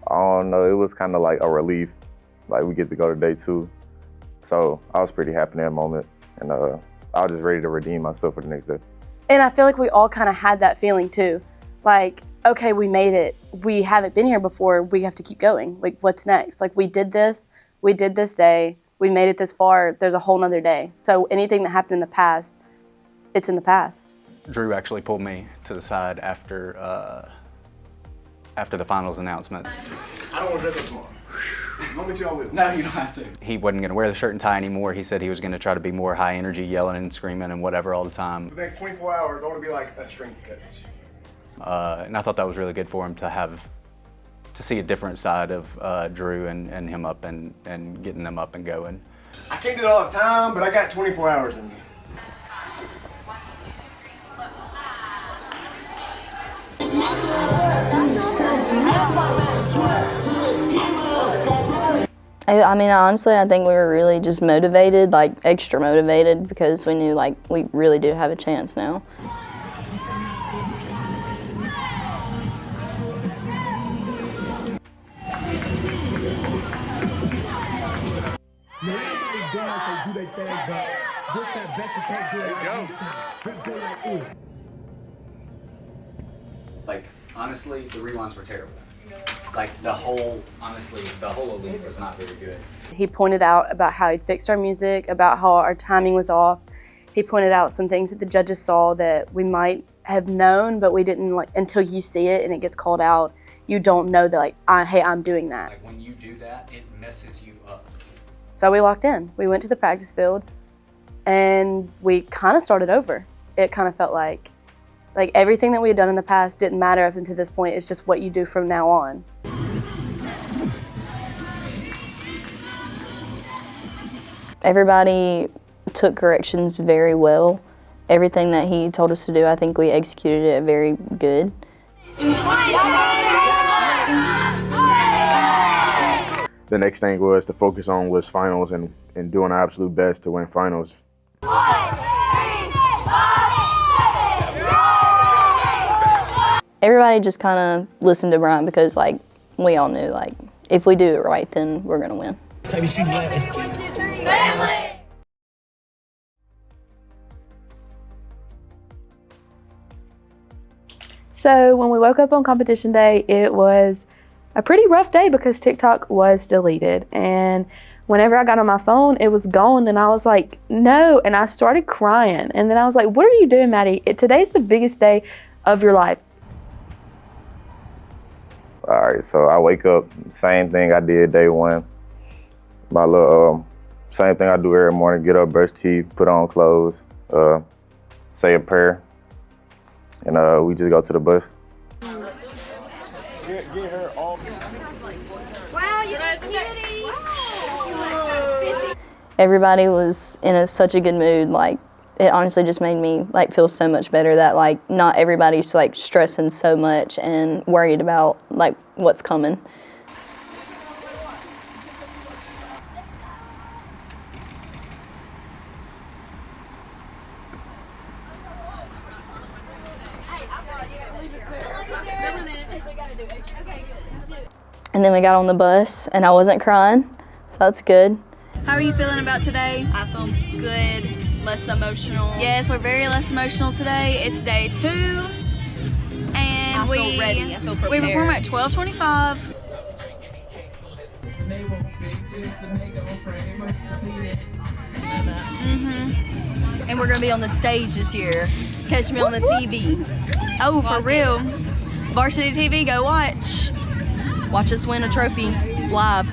I don't know, it was kind of like a relief. Like, we get to go to day 2. So I was pretty happy in that moment. And I was just ready to redeem myself for the next day. And I feel like we all kind of had that feeling too. Like, okay, we made it. We haven't been here before. We have to keep going. Like, what's next? Like, we did this day. We made it this far. There's a whole nother day. So anything that happened in the past, it's in the past. Drew actually pulled me to the side after the finals announcement. I don't want to dress up tomorrow. I'll meet y'all with. No, you don't have to. He wasn't going to wear the shirt and tie anymore. He said he was going to try to be more high energy, yelling and screaming and whatever all the time. For the next 24 hours, I want to be like a strength coach. And I thought that was really good for him to see a different side of Drew and him up and getting them up and going. I can't do it all the time, but I got 24 hours in me. I mean, honestly, I think we were really just motivated, like extra motivated, because we knew like we really do have a chance now. Like, honestly, the rewinds were terrible. Like, the whole elite was not very good. He pointed out about how he'd fixed our music, about how our timing was off. He pointed out some things that the judges saw that we might have known, but we didn't, like, until you see it and it gets called out, you don't know that, like, hey, I'm doing that. Like, when you do that, it messes you up. So we locked in. We went to the practice field and we kind of started over. It kind of felt like everything that we had done in the past didn't matter up until this point. It's just what you do from now on. Everybody took corrections very well. Everything that he told us to do, I think we executed it very good. The next thing was to focus on was finals and doing our absolute best to win finals. Everybody just kind of listened to Brian because, like, we all knew, like, if we do it right, then we're gonna win. So when we woke up on competition day, it was a pretty rough day because TikTok was deleted. And whenever I got on my phone, it was gone. And I was like, no. And I started crying. And then I was like, what are you doing, Maddie? Today's the biggest day of your life. All right, so I wake up, same thing I did day one. My little, same thing I do every morning, get up, brush teeth, put on clothes, say a prayer, and we just go to the bus. Get her all. Wow, you cutie! Everybody was in such a good mood. Like, it honestly just made me like feel so much better that like not everybody's like stressing so much and worried about like what's coming. And then we got on the bus and I wasn't crying, so that's good. How are you feeling about today? I feel good, less emotional. Yes, we're very less emotional today. It's day 2, and I feel ready. I feel prepared. We perform at 12:25. And we're gonna be on the stage this year. Catch me on the TV. Oh, for real? Varsity TV, go watch. Watch us win a trophy live.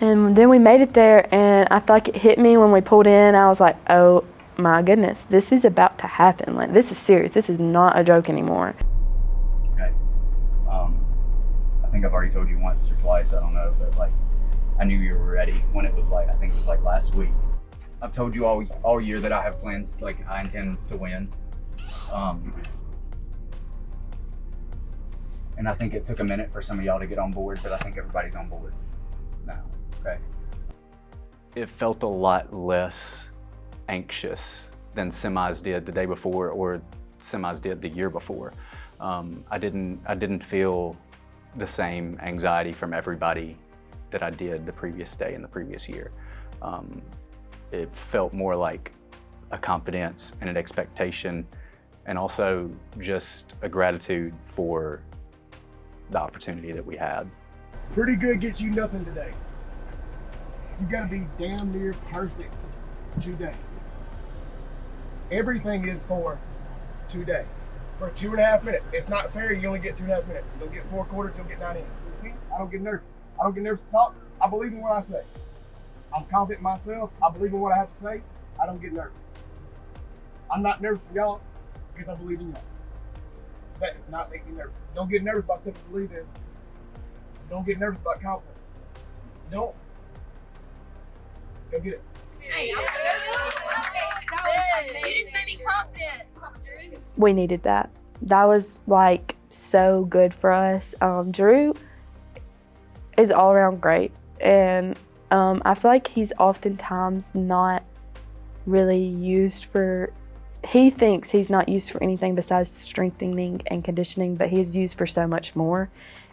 And then we made it there, and I feel like it hit me when we pulled in. I was like, oh my goodness, this is about to happen. Like, this is serious. This is not a joke anymore. Okay. I think I've already told you once or twice, I don't know, but like, I knew you were ready when it was like, I think it was like last week. I've told you all year that I have plans, like I intend to win. And I think it took a minute for some of y'all to get on board, but I think everybody's on board now, okay? It felt a lot less anxious than semis did the day before or semis did the year before. I didn't feel the same anxiety from everybody that I did the previous day and the previous year. It felt more like a confidence and an expectation, and also just a gratitude for the opportunity that we had. Pretty good gets you nothing today. You gotta be damn near perfect today. Everything is for today. For 2.5 minutes. It's not fair, you only get 2.5 minutes. You don't get 4 quarters, you don't get 9 innings. I don't get nervous. I don't get nervous to talk. I believe in what I say. I'm confident in myself. I believe in what I have to say. I don't get nervous. I'm not nervous for y'all because I believe in y'all. That does not make me nervous. Don't get nervous about stuff you believe in. Don't get nervous about confidence. You don't. Go get it. Hey, you just made me confident. We needed that. That was like so good for us. Drew is all around great, and I feel like he's oftentimes not really used for, he thinks he's not used for anything besides strengthening and conditioning, but he's used for so much more,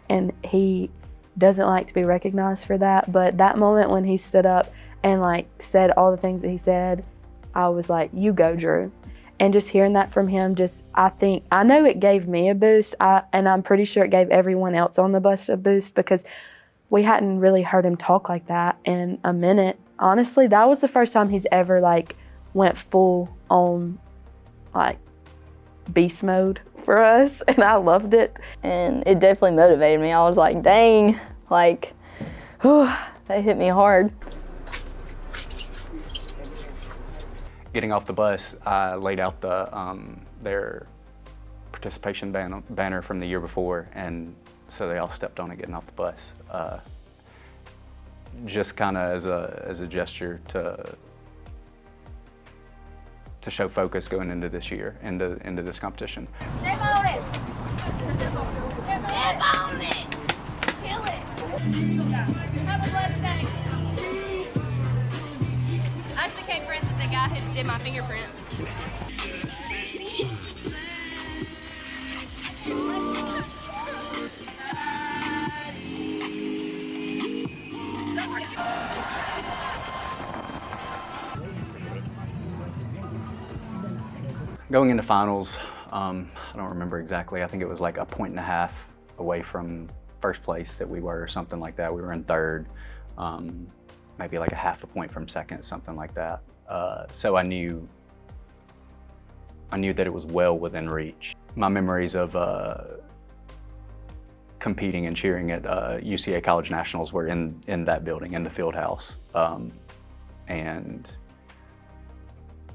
and he doesn't like to be recognized for that. But that moment when he stood up and like said all the things that he said, I was like, you go, Drew. And just hearing that from him, I know it gave me a boost, and I'm pretty sure it gave everyone else on the bus a boost, because we hadn't really heard him talk like that in a minute. Honestly, that was the first time he's ever like went full on like beast mode for us, and I loved it. And it definitely motivated me. I was like, dang, like, whew, that hit me hard. Getting off the bus, I laid out their participation banner from the year before, and so they all stepped on it getting off the bus. Just kind of as a gesture to show focus going into this year, into this competition. Step on it. Step on it. Kill it. Have a blessed day. I just became friends with the guy who did my fingerprints. Going into finals, I don't remember exactly. I think it was like a 1.5 away from first place that we were, or something like that. We were in third, maybe like a 0.5 point from second, something like that. So I knew that it was well within reach. My memories of competing and cheering at UCA College Nationals were in that building, in the field house. And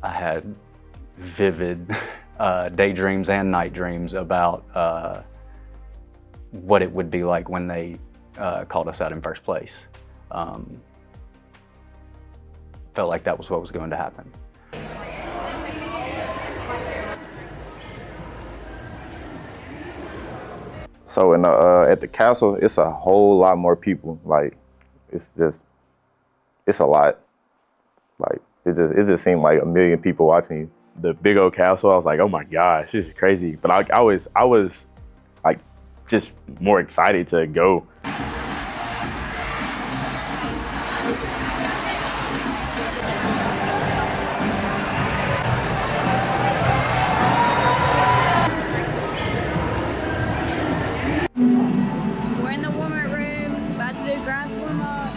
I had vivid daydreams and night dreams about what it would be like when they called us out in first place. Felt like that was what was going to happen. So at the castle, it's a whole lot more people. Like, it's a lot. Like, it just seemed like 1 million people watching you. The big old castle, I was like, oh my gosh, this is crazy. But I was like just more excited to go. We're in the warm-up room, about to do grass warm-up.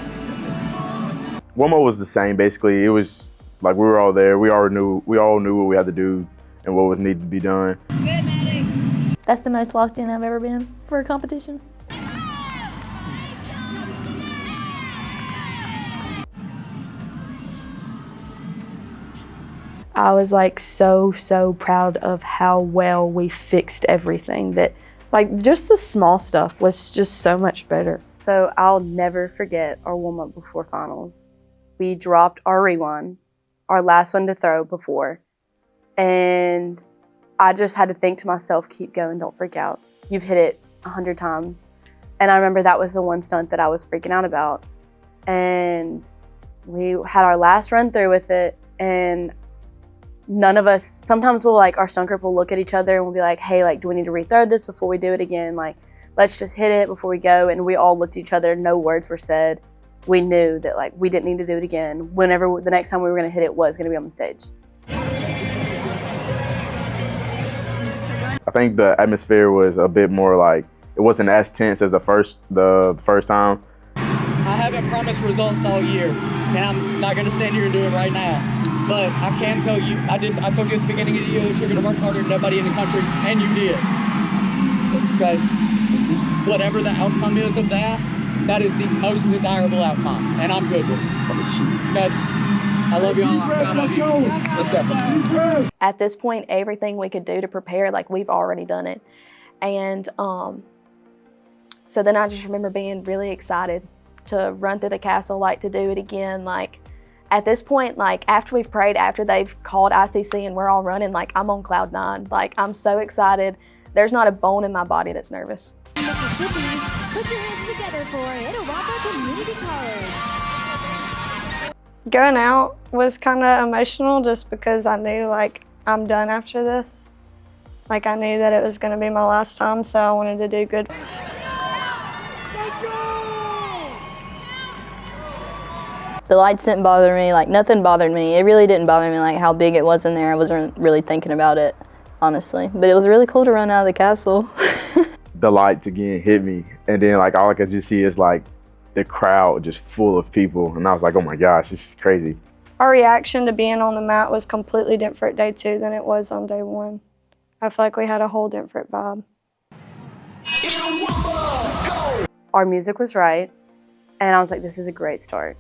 Warm-up was the same, basically. It was like we were all there. We all knew what we had to do and what was needed to be done. Good, medics. That's the most locked in I've ever been for a competition. I was like so proud of how well we fixed everything, that like just the small stuff was just so much better. So I'll never forget our warm-up before finals. We dropped our rewind, our last one to throw before, and I just had to think to myself, keep going, don't freak out. You've hit it 100 times. And I remember that was the one stunt that I was freaking out about. And we had our last run through with it, and none of us, sometimes we'll like, our stunt group will look at each other and we'll be like, hey, like, do we need to rethrow this before we do it again? Like, let's just hit it before we go. And we all looked at each other, no words were said. we knew that like we didn't need to do it again. Whenever the next time we were going to hit it was going to be on the stage. I think the atmosphere was a bit more like, it wasn't as tense as the first time. I haven't promised results all year, and I'm not going to stand here and do it right now. But I can tell you, I told you at the beginning of the year that you're going to work harder than nobody in the country, and you did. So whatever the outcome is of that, that is the most desirable outcome, and I'm good with it. Okay? I love you all. Let's go. Let's go. At this point, everything we could do to prepare, like we've already done it. And so then I just remember being really excited to run through the castle, like to do it again. Like at this point, like after we've prayed, after they've called ICC and we're all running, like I'm on cloud 9. Like I'm so excited. There's not a bone in my body that's nervous. Mississippi, put your hands together for Itawamba Community College. Going out was kind of emotional just because I knew like I'm done after this. Like I knew that it was going to be my last time, so I wanted to do good. The lights didn't bother me, like nothing bothered me. It really didn't bother me, like how big it was in there. I wasn't really thinking about it, honestly. But it was really cool to run out of the castle. The lights again hit me, and then like all I could just see is like the crowd just full of people, and I was like, oh my gosh, this is crazy. Our reaction to being on the mat was completely different day 2 than it was on day 1. I feel like we had a whole different vibe. Our music was right, and I was like, this is a great start.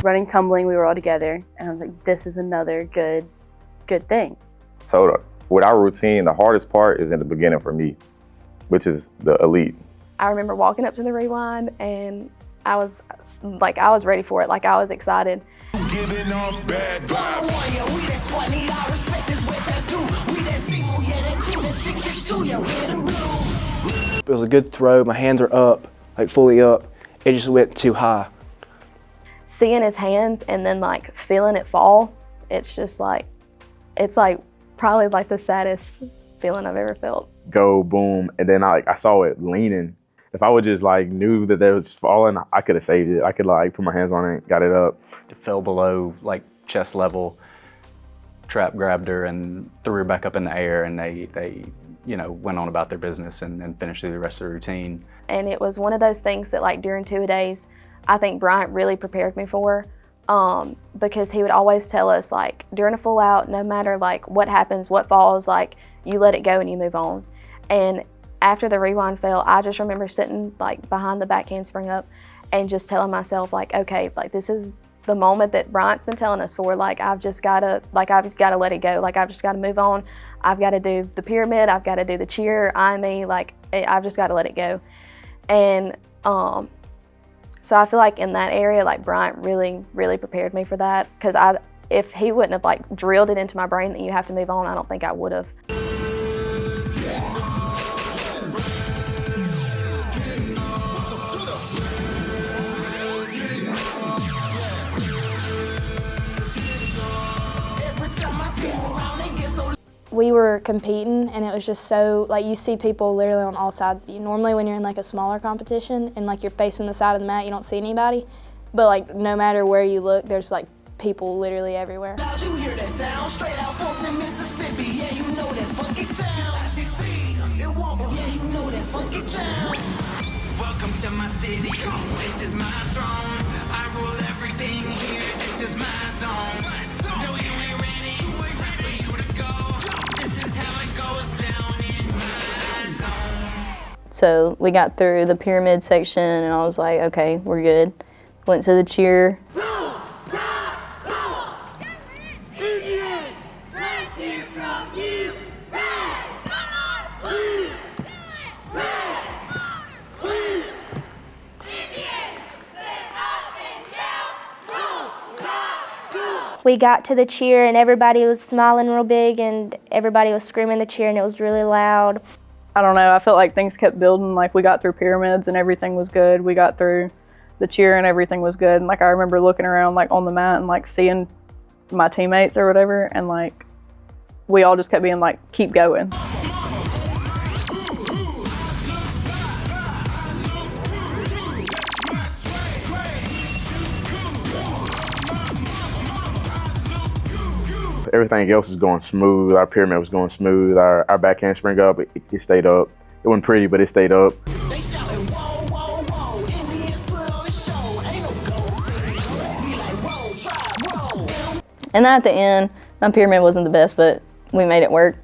Running, tumbling, we were all together, and I was like, this is another good thing. So with our routine, the hardest part is in the beginning for me, which is the elite. I remember walking up to the rewind, and I was ready for it, like I was excited. Giving off bad vibes. It was a good throw. My hands are up, like fully up. It just went too high. Seeing his hands and then like feeling it fall, it's just like, it's like probably like the saddest feeling I've ever felt. Go, boom, and then I saw it leaning. If I would just like knew that it was falling, I could have saved it. I could like put my hands on it, got it up. It fell below like chest level. Trap grabbed her and threw her back up in the air, and they you know, went on about their business and finished through the rest of the routine. And it was one of those things that like during 2-a-days, I think Bryant really prepared me for, because he would always tell us like during a full out, no matter like what happens, what falls, like you let it go and you move on. And after the rewind fell, I just remember sitting like behind the back handspring up and just telling myself like, okay, like this is the moment that Bryant's been telling us for, like I've got to let it go. Like I've just got to move on. I've got to do the pyramid. I've got to do the cheer, IME, like I've just got to let it go. And so I feel like in that area, like Bryant really, really prepared me for that. Because if he wouldn't have like drilled it into my brain that you have to move on, I don't think I would have. We were competing, and it was just so, like, you see people literally on all sides of you. Normally when you're in like a smaller competition and like you're facing the side of the mat, you don't see anybody. But like no matter where you look, there's like people literally everywhere. You hear that sound straight out Fulton, Mississippi. Yeah, you know that funky town. ICC, Itawamba. Yeah, you know that funky town. Welcome to my city. This is my throne. I rule everything here. This is my zone. No, you ain't ready. Time for you to go. This is how it goes down in my zone. So we got through the pyramid section, and I was like, okay, we're good. Went to the cheer. We got to the cheer and everybody was smiling real big and everybody was screaming the cheer and it was really loud. I don't know, I felt like things kept building. Like we got through pyramids and everything was good. We got through the cheer and everything was good. And like I remember looking around like on the mat and like seeing my teammates or whatever, and like we all just kept being like, keep going. Everything else was going smooth. Our pyramid was going smooth. Our back handspring up, it stayed up. It wasn't pretty, but it stayed up. And then at the end, my pyramid wasn't the best, but we made it work.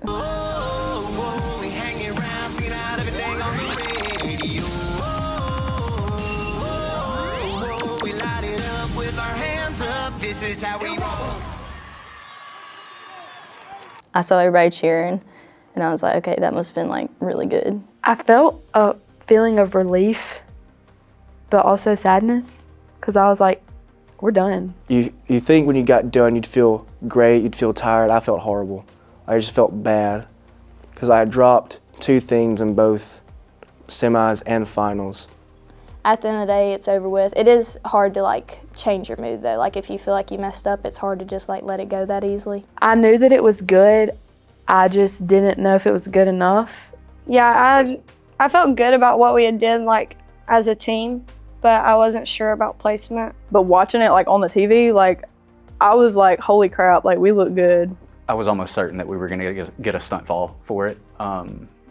I saw everybody cheering, and I was like, okay, that must have been like really good. I felt a feeling of relief, but also sadness, because I was like, we're done. You think when you got done, you'd feel great, you'd feel tired. I felt horrible. I just felt bad, because I had dropped 2 things in both semis and finals. At the end of the day, it's over with. It is hard to like change your mood though. Like if you feel like you messed up, it's hard to just like let it go that easily. I knew that it was good. I just didn't know if it was good enough. Yeah, I felt good about what we had did like as a team, but I wasn't sure about placement. But watching it like on the TV, like I was like, holy crap, like we look good. I was almost certain that we were going to get a stunt fall for it.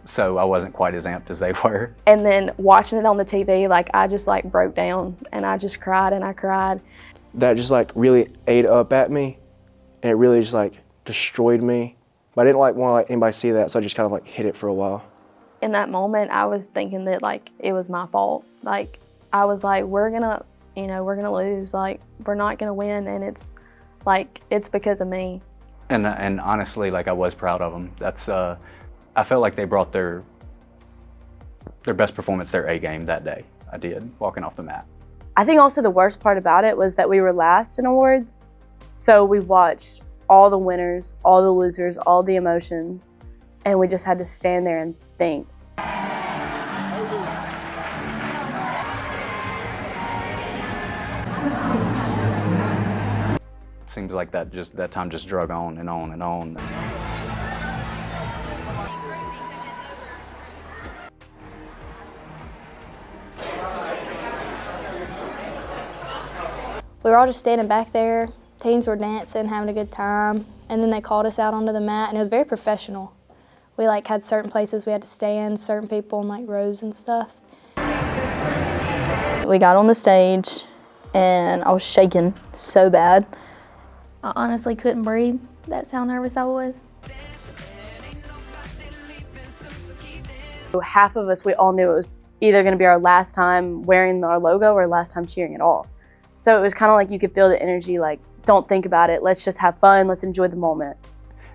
So I wasn't quite as amped as they were. And then watching it on the TV, like I just like broke down and I just cried and I cried. That just like really ate up at me, and it really just like destroyed me. But I didn't like want to let anybody see that, so I just kind of like hid it for a while. In that moment, I was thinking that like it was my fault. Like I was like, we're gonna lose. Like we're not gonna win, and it's like it's because of me. And honestly, like I was proud of them. That's I felt like they brought their best performance, their A game that day. I did, walking off the mat. I think also the worst part about it was that we were last in awards. So we watched all the winners, all the losers, all the emotions, and we just had to stand there and think. Seems like that time just drug on and on and on. We were all just standing back there. Teams were dancing, having a good time, and then they called us out onto the mat, and it was very professional. We like had certain places we had to stand, certain people in like rows and stuff. We got on the stage, and I was shaking so bad. I honestly couldn't breathe. That's how nervous I was. Half of us, we all knew it was either going to be our last time wearing our logo or last time cheering at all. So it was kind of like you could feel the energy, like, don't think about it, let's just have fun, let's enjoy the moment.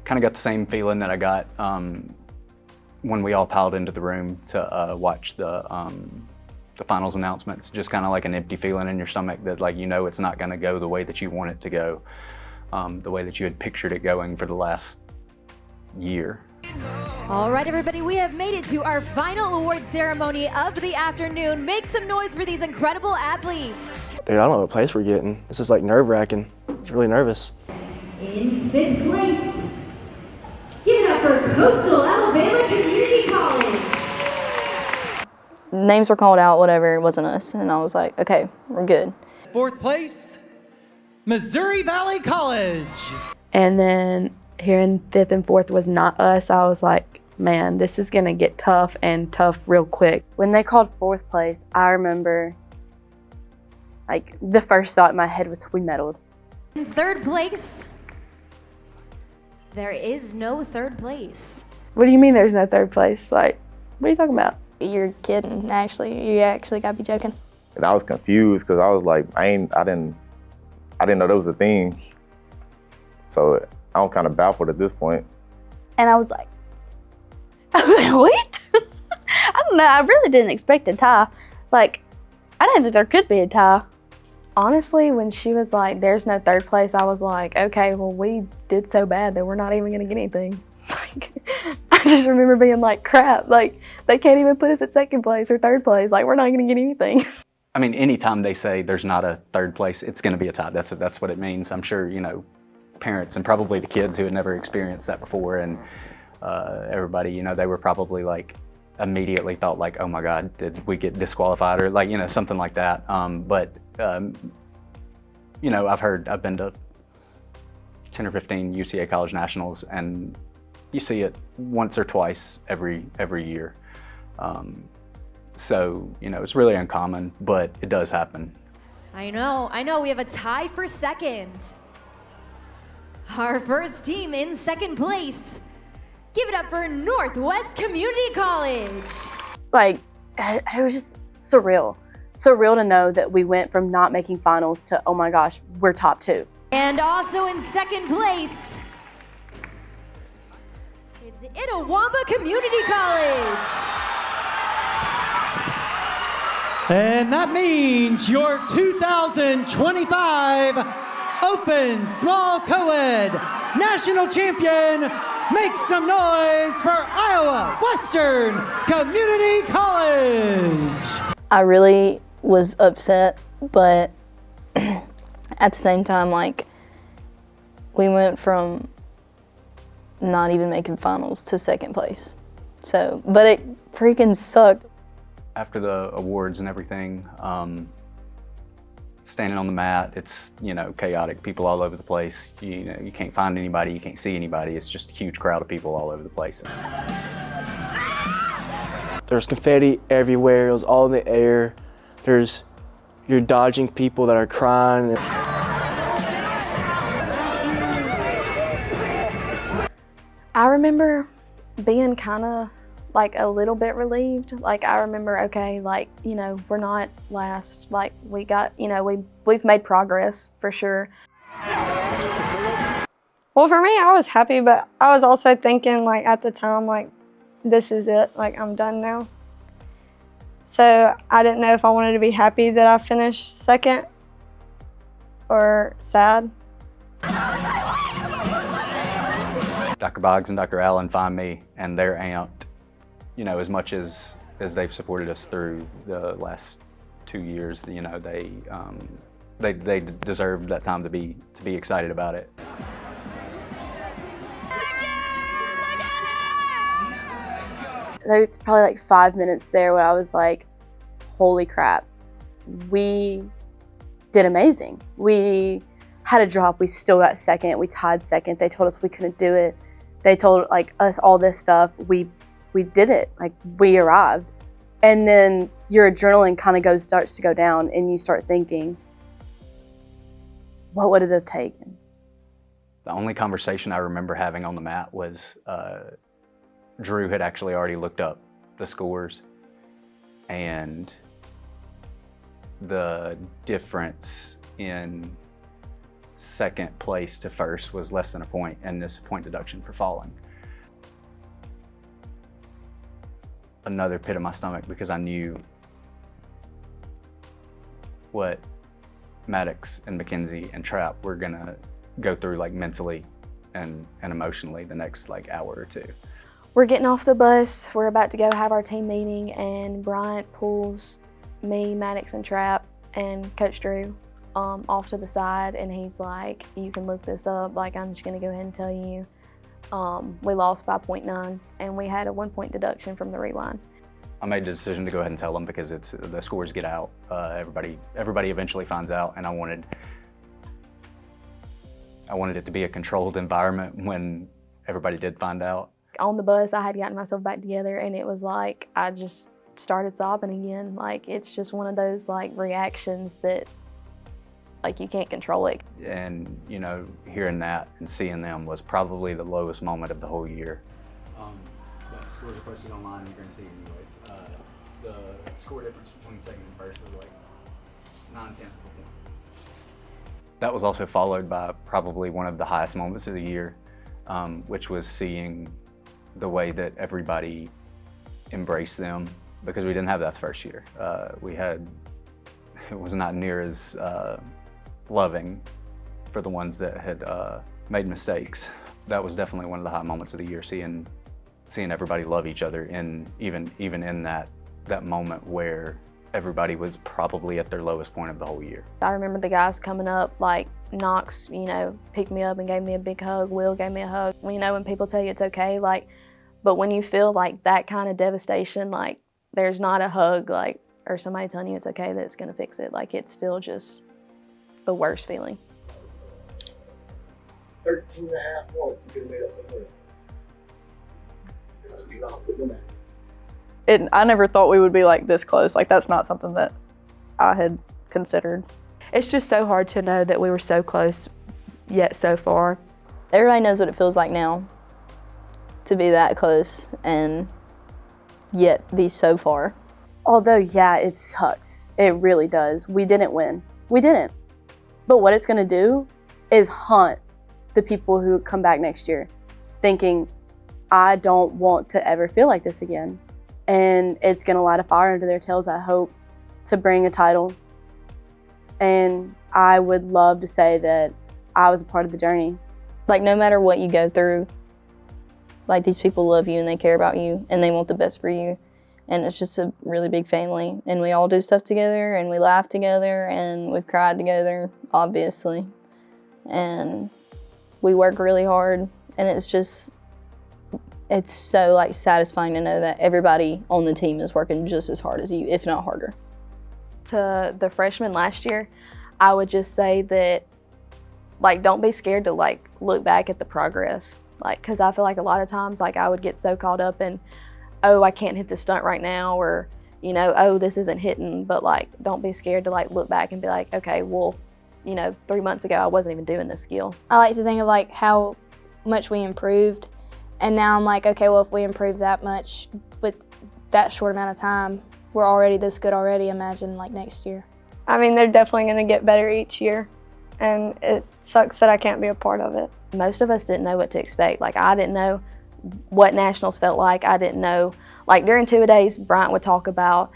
Kind of got the same feeling that I got when we all piled into the room to watch the finals announcements. Just kind of like an empty feeling in your stomach that, like, you know it's not going to go the way that you want it to go, the way that you had pictured it going for the last year. All right, everybody, we have made it to our final award ceremony of the afternoon. Make some noise for these incredible athletes. Dude, I don't know what place we're getting. This is like nerve-wracking. It's really nervous. In 5th place, give it up for Coastal Alabama Community College. Names were called out, whatever, it wasn't us. And I was like, okay, we're good. 4th place, Missouri Valley College. And then hearing 5th and 4th was not us, I was like, man, this is gonna get tough and tough real quick. When they called 4th place, I remember like the first thought in my head was we medaled. In 3rd place, there is no 3rd place. What do you mean there's no 3rd place? Like, what are you talking about? You're kidding, actually. You actually gotta be joking. And I was confused because I was like, I didn't know that was a thing. So I'm kind of baffled at this point. And I was like, what? I don't know, I really didn't expect a tie. Like, I didn't think there could be a tie. Honestly, when she was like, there's no 3rd place, I was like, okay, well, we did so bad that we're not even gonna get anything. Like, I just remember being like, crap, like, they can't even put us at 2nd place or 3rd place. Like, we're not gonna get anything. I mean, anytime they say there's not a third place, it's going to be a tie. That's what it means. I'm sure, you know, parents and probably the kids who had never experienced that before, and everybody, you know, they were probably like immediately thought like, oh my God, did we get disqualified, or like, you know, something like that. You know, I've been to 10 or 15 UCA College Nationals, and you see it once or twice every year. So, you know, it's really uncommon, but it does happen. I know, we have a tie for second. Our first team in second place. Give it up for Northwest Community College. Like, it was just surreal. Surreal to know that we went from not making finals to, oh my gosh, we're top 2. And also in second place, it's Itawamba Community College. And that means your 2025 Open Small Co-Ed National Champion. Make some noise for Iowa Western Community College. I really was upset, but at the same time, like, we went from not even making finals to second place. So, but it freaking sucked. After the awards and everything, standing on the mat, it's, you know, chaotic, people all over the place. You know, you can't find anybody, you can't see anybody. It's just a huge crowd of people all over the place. There's confetti everywhere. It was all in the air. You're dodging people that are crying. I remember being kind of like a little bit relieved. Like, I remember, okay, like, you know, we're not last. Like, we got, you know, we've made progress for sure. Well, for me, I was happy, but I was also thinking, like, at the time, like, this is it. Like, I'm done now. So I didn't know if I wanted to be happy that I finished second or sad. Dr. Boggs and Dr. Allen find me, and they're amped, you know, as much as they've supported us through the last 2 years. You know, they deserved that time to be excited about it. There's probably like 5 minutes there where I was like, holy crap, we did amazing. We had a drop, we still got second, we tied second. They told us we couldn't do it. They told like us all this stuff. We did it, like we arrived. And then your adrenaline kind of starts to go down, and you start thinking, what would it have taken? The only conversation I remember having on the mat was Drew had actually already looked up the scores, and the difference in second place to first was less than a point, and this point deduction for falling. Another pit in my stomach, because I knew what Maddox and McKenzie and Trapp were gonna go through, like mentally and emotionally, the next like hour or two. We're getting off the bus, we're about to go have our team meeting, and Bryant pulls me, Maddox, and Trapp, and Coach Drew off to the side, and he's like, you can look this up, like I'm just gonna go ahead and tell you. We lost by 0.9, and we had a 1 point deduction from the rewind. I made the decision to go ahead and tell them, because the scores get out. Everybody eventually finds out, and I wanted it to be a controlled environment when everybody did find out. On the bus, I had gotten myself back together, and it was like I just started sobbing again. Like, it's just one of those like reactions that like you can't control it. And you know, hearing that and seeing them was probably the lowest moment of the whole year. The scores are posted online, you're going to see it anyways. The score difference between second and first was like 9/10 of a point. That was also followed by probably one of the highest moments of the year, which was seeing the way that everybody embraced them, because we didn't have that first year. It was not near as loving for the ones that had made mistakes. That was definitely one of the high moments of the year, seeing everybody love each other, and even in that moment where everybody was probably at their lowest point of the whole year. I remember the guys coming up, like Knox, you know, picked me up and gave me a big hug. Will gave me a hug. You know, when people tell you it's okay, like, but when you feel like that kind of devastation, like there's not a hug, like, or somebody telling you it's okay that's gonna fix it. Like, it's still just the worst feeling. 13.5 points, you could have made up somewhere else. I never thought we would be like this close. Like, that's not something that I had considered. It's just so hard to know that we were so close yet so far. Everybody knows what it feels like now to be that close and yet be so far. Although, yeah, it sucks. It really does. We didn't win. We didn't. But what it's gonna do is haunt the people who come back next year thinking, I don't want to ever feel like this again. And it's gonna light a fire under their tails, I hope, to bring a title. And I would love to say that I was a part of the journey. Like, no matter what you go through, like, these people love you and they care about you and they want the best for you. And it's just a really big family. And we all do stuff together and we laugh together and we've cried together, obviously. And we work really hard, and it's so like satisfying to know that everybody on the team is working just as hard as you, if not harder. To the freshmen last year, I would just say that, like, don't be scared to like look back at the progress. Like, cause I feel like a lot of times, like, I would get so caught up in, oh, I can't hit this stunt right now, or, you know, oh, this isn't hitting. But like, don't be scared to like look back and be like, okay, well, you know, 3 months ago, I wasn't even doing this skill. I like to think of like how much we improved, and now I'm like, okay, well, if we improved that much with that short amount of time, we're already this good already. Imagine like next year. I mean, they're definitely going to get better each year, and it sucks that I can't be a part of it. Most of us didn't know what to expect. Like, I didn't know what nationals felt like. I didn't know, like, during two-a-days, Bryant would talk about,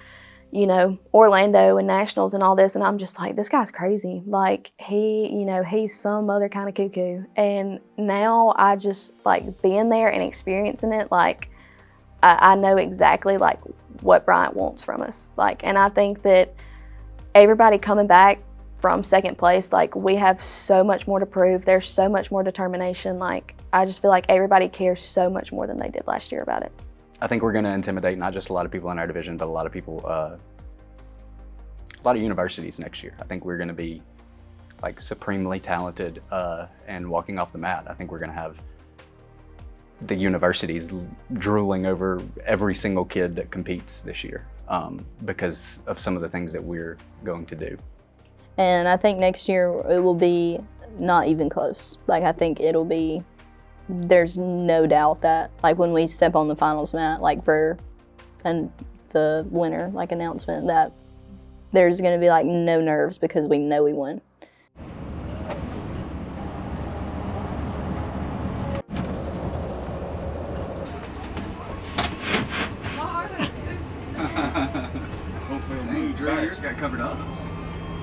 you know, Orlando and nationals and all this, and I'm just like, this guy's crazy. Like, you know, he's some other kind of cuckoo. And now I just, like, being there and experiencing it, like, I know exactly, like, what Bryant wants from us. Like, and I think that everybody coming back from second place, like, we have so much more to prove. There's so much more determination. Like, I just feel like everybody cares so much more than they did last year about it. I think we're going to intimidate not just a lot of people in our division, but a lot of people, a lot of universities next year. I think we're going to be like supremely talented and walking off the mat. I think we're going to have the universities drooling over every single kid that competes this year because of some of the things that we're going to do. And I think next year it will be not even close. Like, I think it'll be, there's no doubt that, like, when we step on the finals mat, like, for the winner, like, announcement, that there's going to be, like, no nerves because we know we won. Yours got covered up.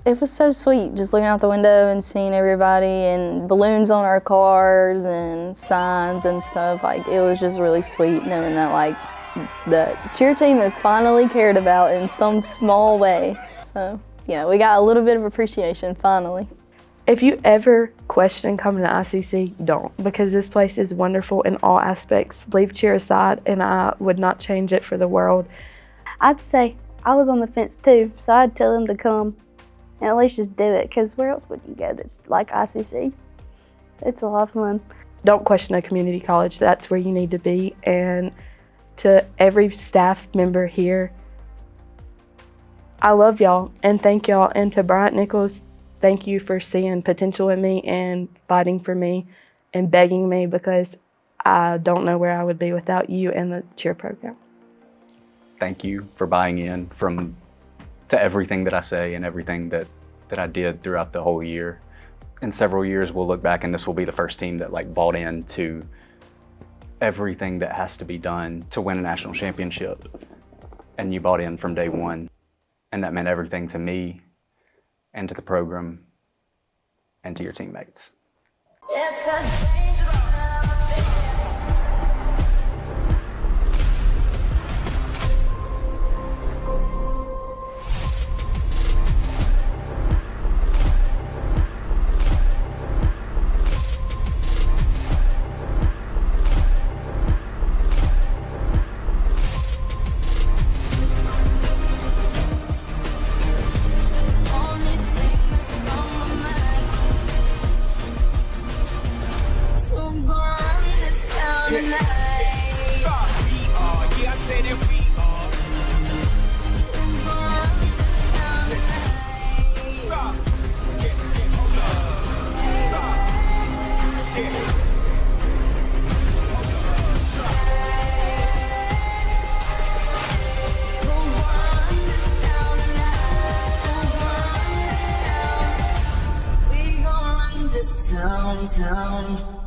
It was so sweet just looking out the window and seeing everybody and balloons on our cars and signs and stuff. Like, it was just really sweet knowing that, like, the cheer team is finally cared about in some small way. So, yeah, we got a little bit of appreciation finally. If you ever question coming to ICC, don't, because this place is wonderful in all aspects. Leave cheer aside, and I would not change it for the world. I'd say I was on the fence too, so I'd tell them to come and at least just do it, because where else would you go that's like ICC? It's a lot of fun. Don't question a community college. That's where you need to be. And to every staff member here, I love y'all and thank y'all. And to Bryant Nichols, thank you for seeing potential in me and fighting for me and begging me, because I don't know where I would be without you and the cheer program. Thank you for buying in to everything that I say and everything that I did throughout the whole year. In several years, we'll look back and this will be the first team that, like, bought into everything that has to be done to win a national championship. And you bought in from day one. And that meant everything to me and to the program and to your teammates. town tonight. We are, yeah, I said it, we are. We're gonna run this town tonight. Stop. Hold up. Stop. Yeah. This town.